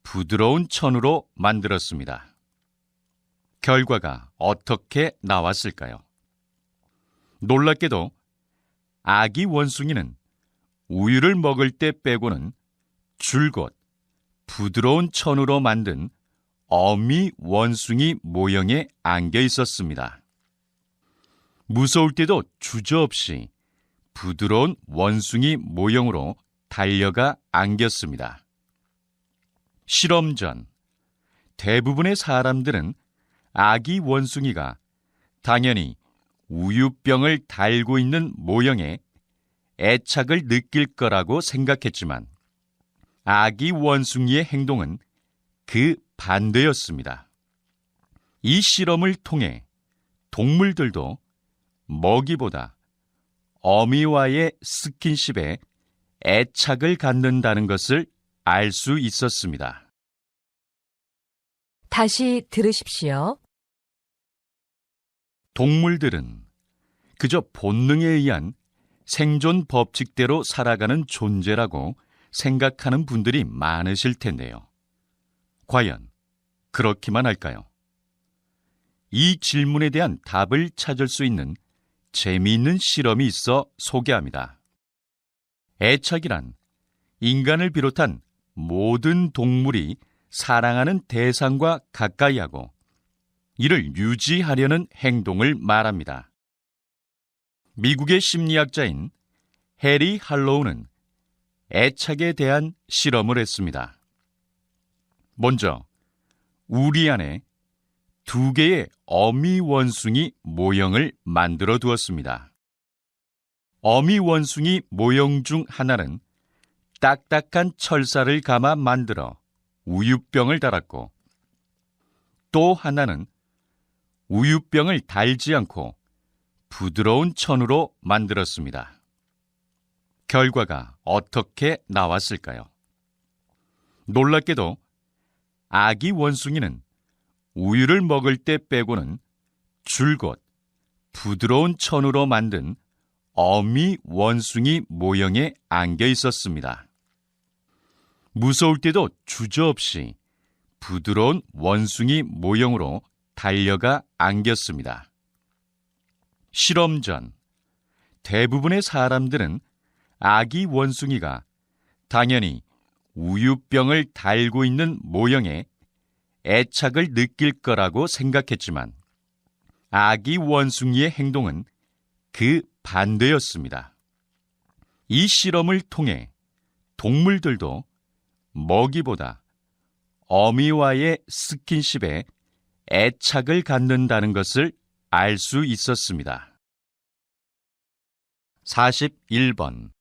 부드러운 천으로 만들었습니다. 결과가 어떻게 나왔을까요? 놀랍게도 아기 원숭이는 우유를 먹을 때 빼고는 줄곧 부드러운 천으로 만든 어미 원숭이 모형에 안겨 있었습니다. 무서울 때도 주저없이 부드러운 원숭이 모형으로 달려가 안겼습니다. 실험 전 대부분의 사람들은 아기 원숭이가 당연히 우유병을 달고 있는 모형에 애착을 느낄 거라고 생각했지만 아기 원숭이의 행동은 그 반대였습니다. 이 실험을 통해 동물들도 먹이보다 어미와의 스킨십에 애착을 갖는다는 것을 알 수 있었습니다. 다시 들으십시오. 동물들은 그저 본능에 의한 생존 법칙대로 살아가는 존재라고 생각하는 분들이 많으실 텐데요. 과연 그렇기만 할까요? 이 질문에 대한 답을 찾을 수 있는 재미있는 실험이 있어 소개합니다. 애착이란 인간을 비롯한 모든 동물이 사랑하는 대상과 가까이 하고 이를 유지하려는 행동을 말합니다. 미국의 심리학자인 해리 할로우는 애착에 대한 실험을 했습니다. 먼저 우리 안에 2개의 어미 원숭이 모형을 만들어 두었습니다. 어미 원숭이 모형 중 하나는 딱딱한 철사를 감아 만들어 우유병을 달았고, 또 하나는 우유병을 달지 않고 부드러운 천으로 만들었습니다. 결과가 어떻게 나왔을까요? 놀랍게도 아기 원숭이는 우유를 먹을 때 빼고는 줄곧 부드러운 천으로 만든 어미 원숭이 모형에 안겨 있었습니다. 무서울 때도 주저없이 부드러운 원숭이 모형으로 달려가 안겼습니다. 실험 전 대부분의 사람들은 아기 원숭이가 당연히 우유병을 달고 있는 모형에 애착을 느낄 거라고 생각했지만 아기 원숭이의 행동은 그 반대였습니다. 이 실험을 통해 동물들도 먹이보다 어미와의 스킨십에 애착을 갖는다는 것을 알 수 있었습니다. 41번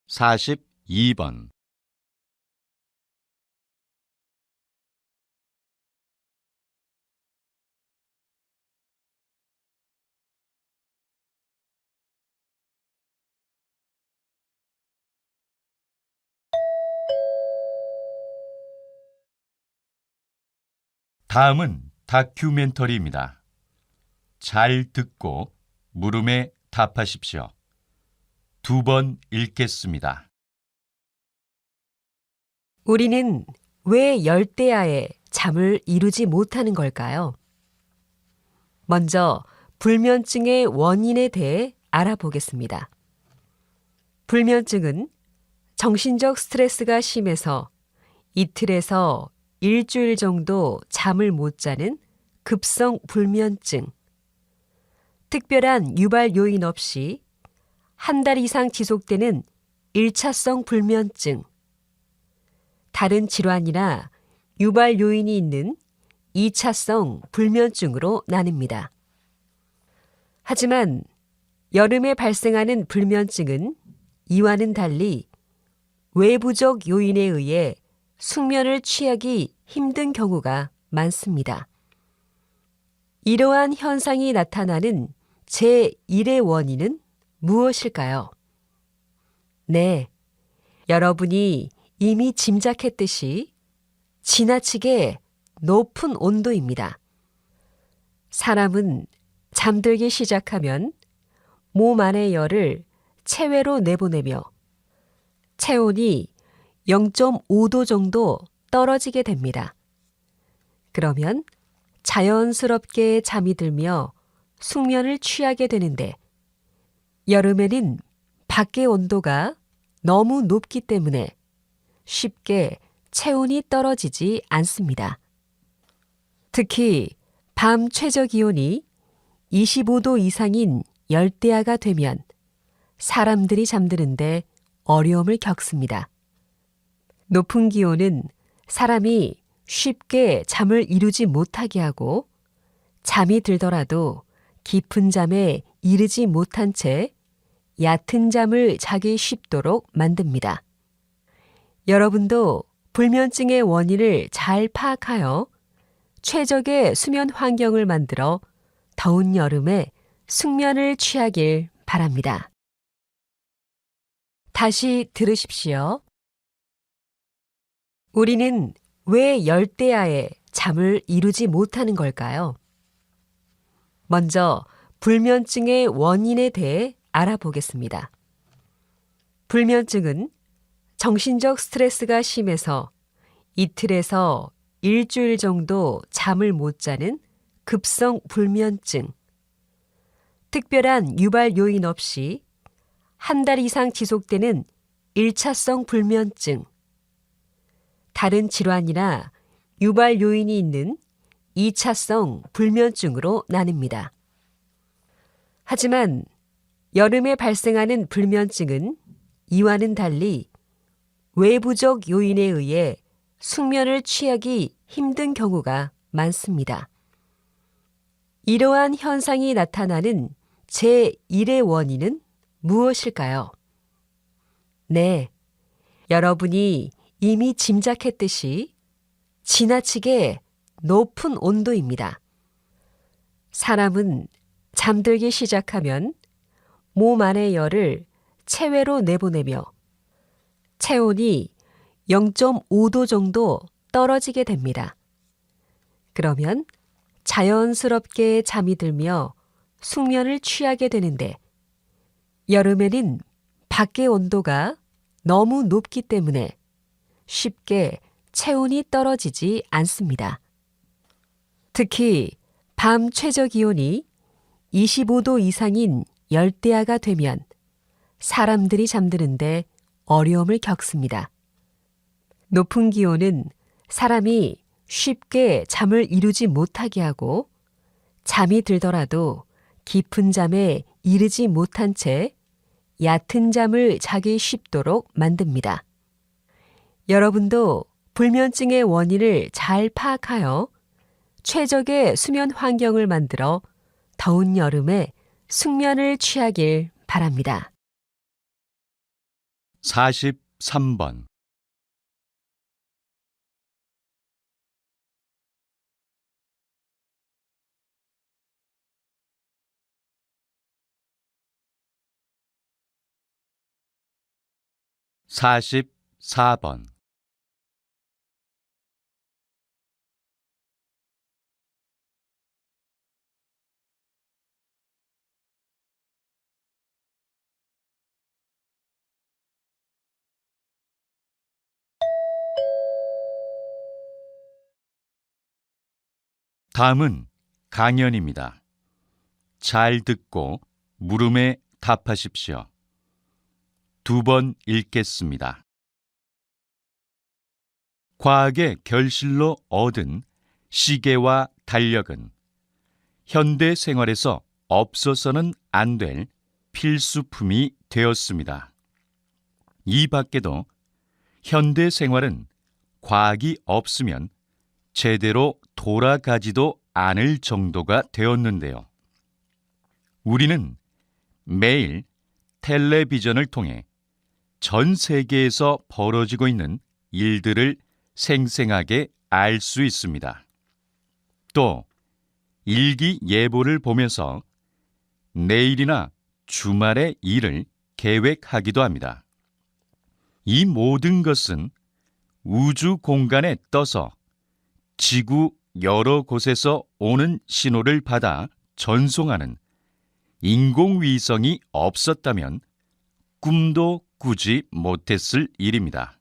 42번 다음은 다큐멘터리입니다. 잘 듣고 물음에 답하십시오. 2번 읽겠습니다. 우리는 왜 열대야에 잠을 이루지 못하는 걸까요? 먼저 불면증의 원인에 대해 알아보겠습니다. 불면증은 정신적 스트레스가 심해서 이틀에서 일주일 정도 잠을 못 자는 급성 불면증, 특별한 유발 요인 없이 한 달 이상 지속되는 1차성 불면증, 다른 질환이나 유발 요인이 있는 2차성 불면증으로 나뉩니다. 하지만 여름에 발생하는 불면증은 이와는 달리 외부적 요인에 의해 숙면을 취하기 힘든 경우가 많습니다. 이러한 현상이 나타나는 제1의 원인은 무엇일까요? 네, 여러분이 이미 짐작했듯이 지나치게 높은 온도입니다. 사람은 잠들기 시작하면 몸 안의 열을 체외로 내보내며 체온이 0.5도 정도 떨어지게 됩니다. 그러면 자연스럽게 잠이 들며 숙면을 취하게 되는데 여름에는 밖의 온도가 너무 높기 때문에 쉽게 체온이 떨어지지 않습니다. 특히 밤 최저 기온이 25도 이상인 열대야가 되면 사람들이 잠드는데 어려움을 겪습니다. 높은 기온은 사람이 쉽게 잠을 이루지 못하게 하고 잠이 들더라도 깊은 잠에 이르지 못한 채 얕은 잠을 자기 쉽도록 만듭니다. 여러분도 불면증의 원인을 잘 파악하여 최적의 수면 환경을 만들어 더운 여름에 숙면을 취하길 바랍니다. 다시 들으십시오. 우리는 왜 열대야에 잠을 이루지 못하는 걸까요? 먼저 불면증의 원인에 대해 알아보겠습니다. 불면증은 정신적 스트레스가 심해서 이틀에서 일주일 정도 잠을 못 자는 급성 불면증, 특별한 유발 요인 없이 한 달 이상 지속되는 1차성 불면증, 다른 질환이나 유발 요인이 있는 2차성 불면증으로 나뉩니다. 하지만 여름에 발생하는 불면증은 이와는 달리 외부적 요인에 의해 숙면을 취하기 힘든 경우가 많습니다. 이러한 현상이 나타나는 제1의 원인은 무엇일까요? 네, 여러분이 이미 짐작했듯이 지나치게 높은 온도입니다. 사람은 잠들기 시작하면 몸 안의 열을 체외로 내보내며 체온이 0.5도 정도 떨어지게 됩니다. 그러면 자연스럽게 잠이 들며 숙면을 취하게 되는데 여름에는 밖의 온도가 너무 높기 때문에 쉽게 체온이 떨어지지 않습니다. 특히 밤 최저 기온이 25도 이상인 열대야가 되면 사람들이 잠드는데 어려움을 겪습니다. 높은 기온은 사람이 쉽게 잠을 이루지 못하게 하고 잠이 들더라도 깊은 잠에 이르지 못한 채 얕은 잠을 자기 쉽도록 만듭니다. 여러분도 불면증의 원인을 잘 파악하여 최적의 수면 환경을 만들어 더운 여름에 숙면을 취하길 바랍니다. 43번. 사십사 번. 다음은 강연입니다. 잘 듣고 물음에 답하십시오. 2번 읽겠습니다. 과학의 결실로 얻은 시계와 달력은 현대 생활에서 없어서는 안 될 필수품이 되었습니다. 이 밖에도 현대 생활은 과학이 없으면 제대로 돌아가지도 않을 정도가 되었는데요. 우리는 매일 텔레비전을 통해 전 세계에서 벌어지고 있는 일들을 생생하게 알 수 있습니다. 또 일기예보를 보면서 내일이나 주말의 일을 계획하기도 합니다. 이 모든 것은 우주 공간에 떠서 지구 여러 곳에서 오는 신호를 받아 전송하는 인공위성이 없었다면 꿈도 꾸지 못했을 일입니다.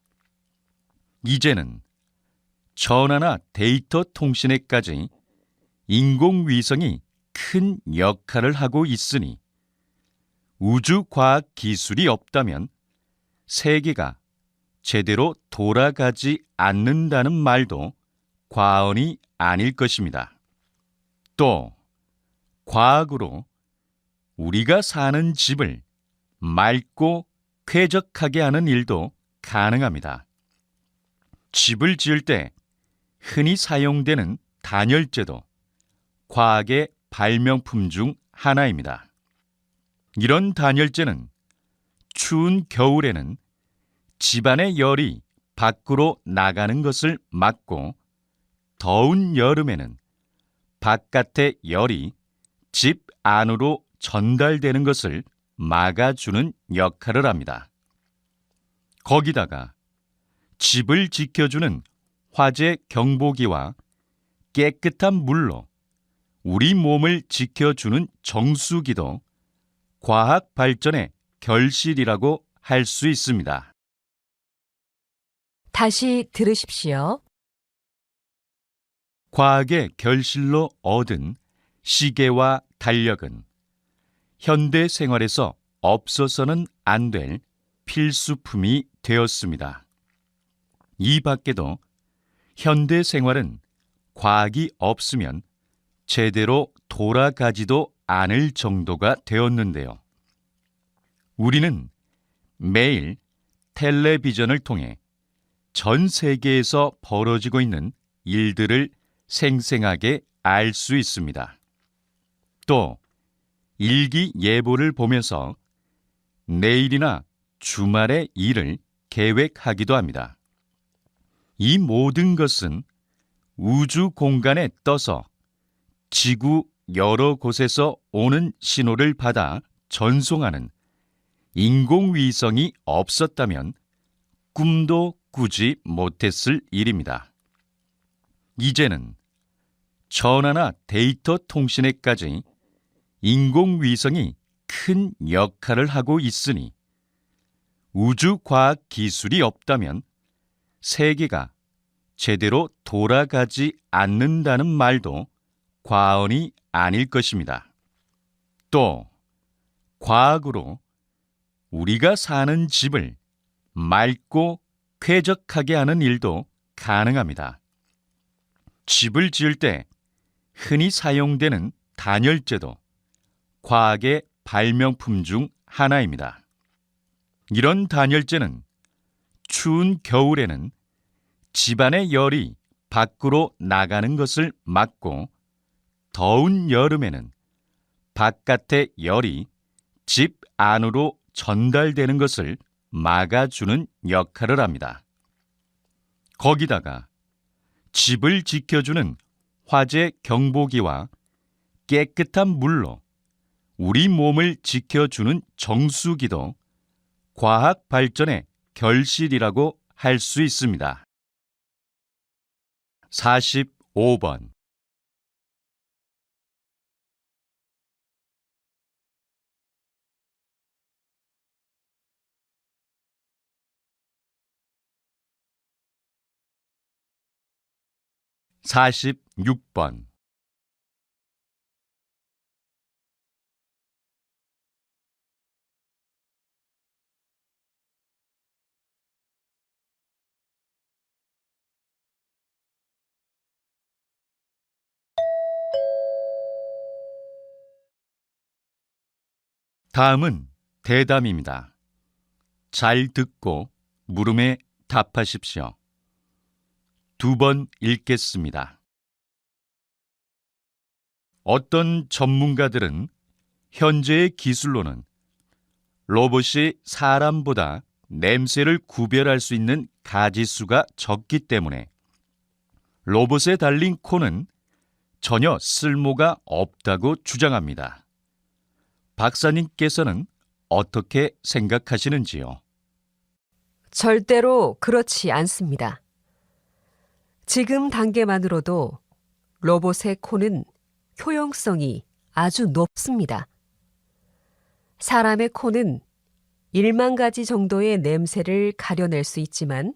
이제는 전화나 데이터 통신에까지 인공위성이 큰 역할을 하고 있으니 우주과학 기술이 없다면 세계가 제대로 돌아가지 않는다는 말도 과언이 아닐 것입니다. 또 과학으로 우리가 사는 집을 맑고 쾌적하게 하는 일도 가능합니다. 집을 지을 때 흔히 사용되는 단열재도 과학의 발명품 중 하나입니다. 이런 단열재는 추운 겨울에는 집안의 열이 밖으로 나가는 것을 막고 더운 여름에는 바깥의 열이 집 안으로 전달되는 것을 막아주는 역할을 합니다. 거기다가 집을 지켜주는 화재 경보기와 깨끗한 물로 우리 몸을 지켜주는 정수기도 과학 발전의 결실이라고 할 수 있습니다. 다시 들으십시오. 과학의 결실로 얻은 시계와 달력은 현대 생활에서 없어서는 안 될 필수품이 되었습니다. 이 밖에도 현대 생활은 과학이 없으면 제대로 돌아가지도 않을 정도가 되었는데요. 우리는 매일 텔레비전을 통해 전 세계에서 벌어지고 있는 일들을 생생하게 알 수 있습니다. 또 일기예보를 보면서 내일이나 주말의 일을 계획하기도 합니다. 이 모든 것은 우주 공간에 떠서 지구 여러 곳에서 오는 신호를 받아 전송하는 인공위성이 없었다면 꿈도 꾸지 못했을 일입니다. 이제는 전화나 데이터 통신에까지 인공위성이 큰 역할을 하고 있으니 우주과학 기술이 없다면 세계가 제대로 돌아가지 않는다는 말도 과언이 아닐 것입니다. 또 과학으로 우리가 사는 집을 맑고 쾌적하게 하는 일도 가능합니다. 집을 지을 때 흔히 사용되는 단열재도 과학의 발명품 중 하나입니다. 이런 단열재는 추운 겨울에는 집안의 열이 밖으로 나가는 것을 막고 더운 여름에는 바깥의 열이 집 안으로 전달되는 것을 막아주는 역할을 합니다. 거기다가 집을 지켜주는 화재 경보기와 깨끗한 물로 우리 몸을 지켜주는 정수기도 과학 발전의 결실이라고 할 수 있습니다. 45번 46번 다음은 대담입니다. 잘 듣고 물음에 답하십시오. 2번 읽겠습니다. 어떤 전문가들은 현재의 기술로는 로봇이 사람보다 냄새를 구별할 수 있는 가짓수가 적기 때문에 로봇에 달린 코는 전혀 쓸모가 없다고 주장합니다. 박사님께서는 어떻게 생각하시는지요? 절대로 그렇지 않습니다. 지금 단계만으로도 로봇의 코는 효용성이 아주 높습니다. 사람의 코는 1만 가지 정도의 냄새를 가려낼 수 있지만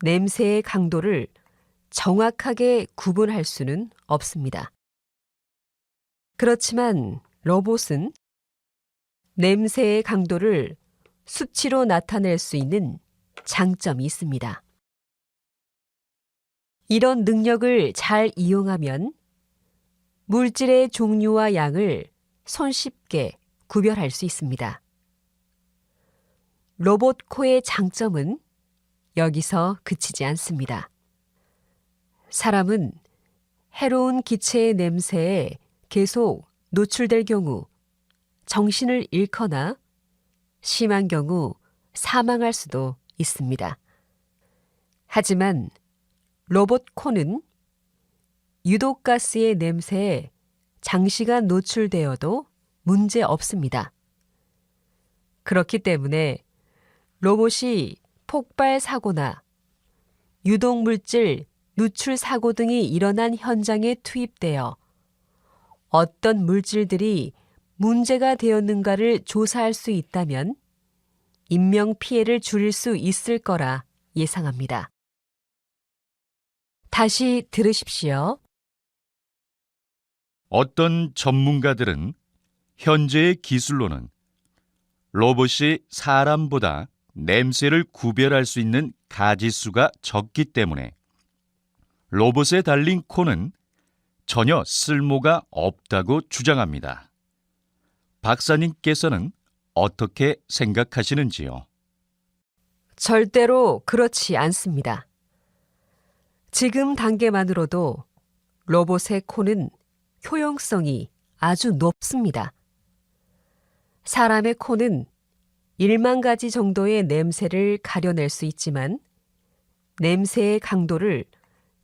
냄새의 강도를 정확하게 구분할 수는 없습니다. 그렇지만 로봇은 냄새의 강도를 수치로 나타낼 수 있는 장점이 있습니다. 이런 능력을 잘 이용하면 물질의 종류와 양을 손쉽게 구별할 수 있습니다. 로봇 코의 장점은 여기서 그치지 않습니다. 사람은 해로운 기체의 냄새에 계속 노출될 경우 정신을 잃거나 심한 경우 사망할 수도 있습니다. 하지만 로봇 코는 유독가스의 냄새에 장시간 노출되어도 문제 없습니다. 그렇기 때문에 로봇이 폭발 사고나 유독물질 누출 사고 등이 일어난 현장에 투입되어 어떤 물질들이 문제가 되었는가를 조사할 수 있다면 인명피해를 줄일 수 있을 거라 예상합니다. 다시 들으십시오. 어떤 전문가들은 현재의 기술로는 로봇이 사람보다 냄새를 구별할 수 있는 가짓수가 적기 때문에 로봇에 달린 코는 전혀 쓸모가 없다고 주장합니다. 박사님께서는 어떻게 생각하시는지요? 절대로 그렇지 않습니다. 지금 단계만으로도 로봇의 코는 효용성이 아주 높습니다. 사람의 코는 1만 가지 정도의 냄새를 가려낼 수 있지만 냄새의 강도를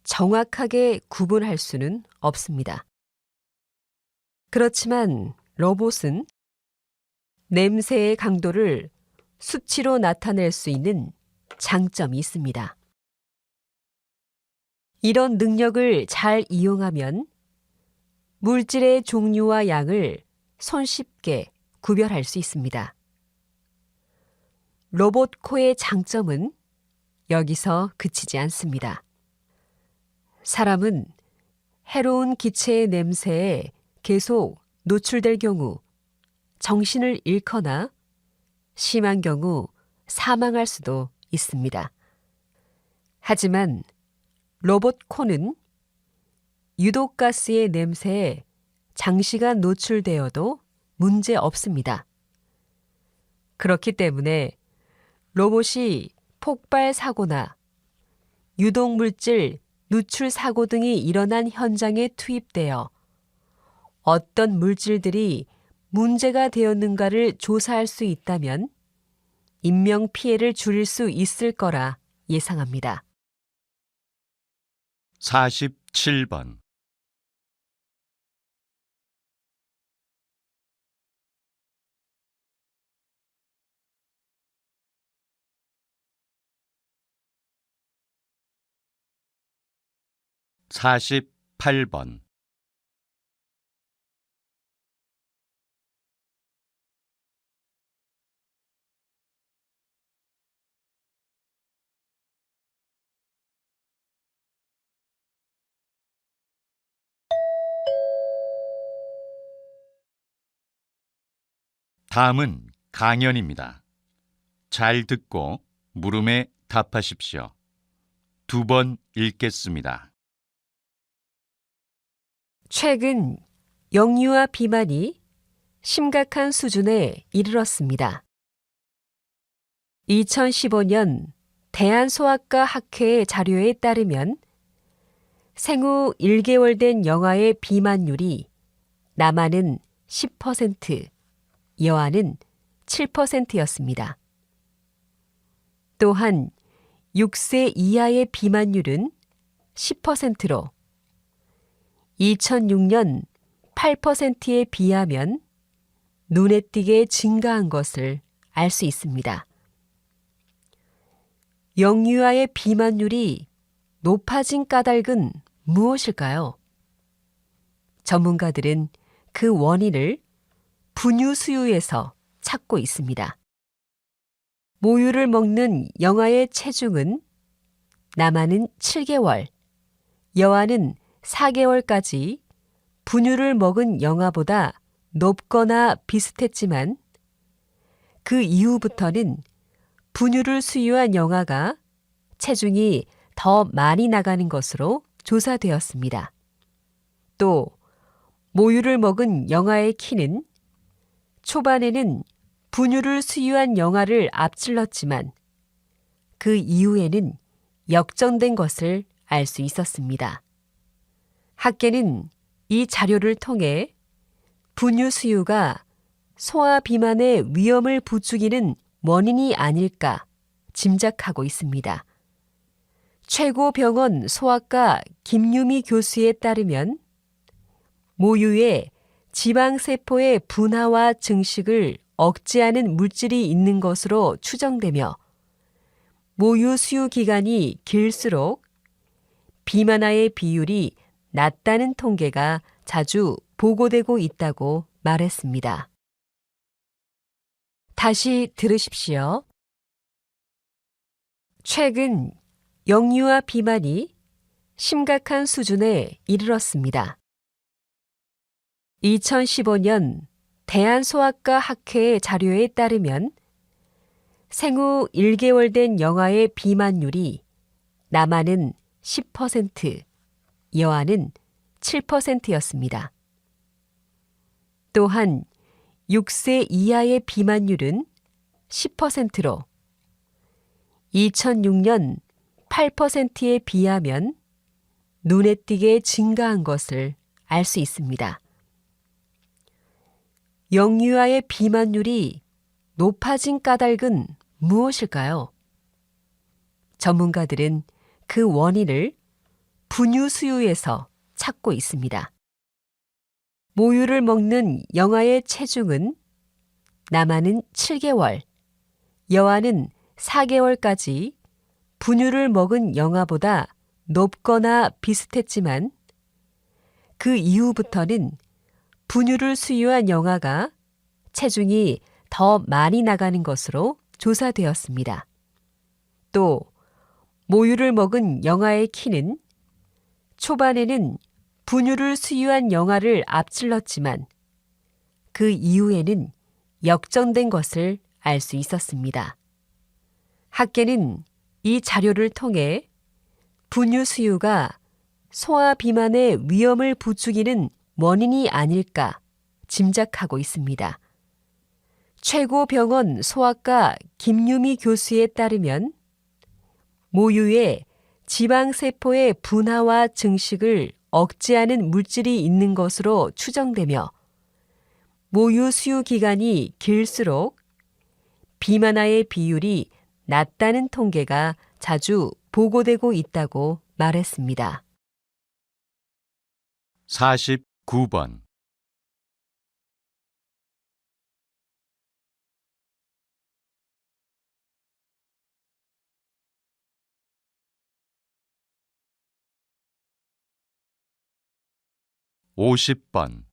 정확하게 구분할 수는 없습니다. 그렇지만 로봇은 냄새의 강도를 수치로 나타낼 수 있는 장점이 있습니다. 이런 능력을 잘 이용하면 물질의 종류와 양을 손쉽게 구별할 수 있습니다. 로봇 코의 장점은 여기서 그치지 않습니다. 사람은 해로운 기체의 냄새에 계속 노출될 경우 정신을 잃거나 심한 경우 사망할 수도 있습니다. 하지만 로봇 코는 유독가스의 냄새에 장시간 노출되어도 문제 없습니다. 그렇기 때문에 로봇이 폭발 사고나 유독물질 누출 사고 등이 일어난 현장에 투입되어 어떤 물질들이 문제가 되었는가를 조사할 수 있다면 인명피해를 줄일 수 있을 거라 예상합니다. 47번. (48번) 다음은 강연입니다. 잘 듣고 물음에 답하십시오. 2번 읽겠습니다. 최근 역류와 비만이 심각한 수준에 이르렀습니다. 2015년 대한소아과 학회의 자료에 따르면 생후 1개월 된 영아의 비만율이 남아는 10%, 여아는 7%였습니다. 또한 6세 이하의 비만율은 10%로 2006년 8%에 비하면 눈에 띄게 증가한 것을 알 수 있습니다. 영유아의 비만율이 높아진 까닭은 무엇일까요? 전문가들은 그 원인을 분유 수유에서 찾고 있습니다. 모유를 먹는 영아의 체중은 남아는 7개월, 여아는 4개월까지 분유를 먹은 영아보다 높거나 비슷했지만 그 이후부터는 분유를 수유한 영아가 체중이 더 많이 나가는 것으로 조사되었습니다. 또 모유를 먹은 영아의 키는 초반에는 분유를 수유한 영아를 앞질렀지만 그 이후에는 역전된 것을 알 수 있었습니다. 학계는 이 자료를 통해 분유 수유가 소아 비만의 위험을 부추기는 원인이 아닐까 짐작하고 있습니다. 최고병원 소아과 김유미 교수에 따르면 모유에 지방세포의 분화와 증식을 억제하는 물질이 있는 것으로 추정되며 모유 수유 기간이 길수록 비만아의 비율이 낮다는 통계가 자주 보고되고 있다고 말했습니다. 다시 들으십시오. 최근 영유아 비만이 심각한 수준에 이르렀습니다. 2015년 대한소아과 학회의 자료에 따르면 생후 1개월 된 영아의 비만율이 남아는 10%, 여아는 7%였습니다. 또한 6세 이하의 비만율은 10%로 2006년 8%에 비하면 눈에 띄게 증가한 것을 알 수 있습니다. 영유아의 비만율이 높아진 까닭은 무엇일까요? 전문가들은 그 원인을 분유 수유에서 찾고 있습니다. 모유를 먹는 영아의 체중은 남아는 7개월, 여아는 4개월까지 분유를 먹은 영아보다 높거나 비슷했지만 그 이후부터는 분유를 수유한 영아가 체중이 더 많이 나가는 것으로 조사되었습니다. 또 모유를 먹은 영아의 키는 초반에는 분유를 수유한 영아를 앞질렀지만 그 이후에는 역전된 것을 알 수 있었습니다. 학계는 이 자료를 통해 분유 수유가 소아 비만의 위험을 부추기는 원인이 아닐까 짐작하고 있습니다. 최고병원 소아과 김유미 교수에 따르면 모유에 지방세포의 분화와 증식을 억제하는 물질이 있는 것으로 추정되며 모유 수유 기간이 길수록 비만아의 비율이 낮다는 통계가 자주 보고되고 있다고 말했습니다. 49번. (50번)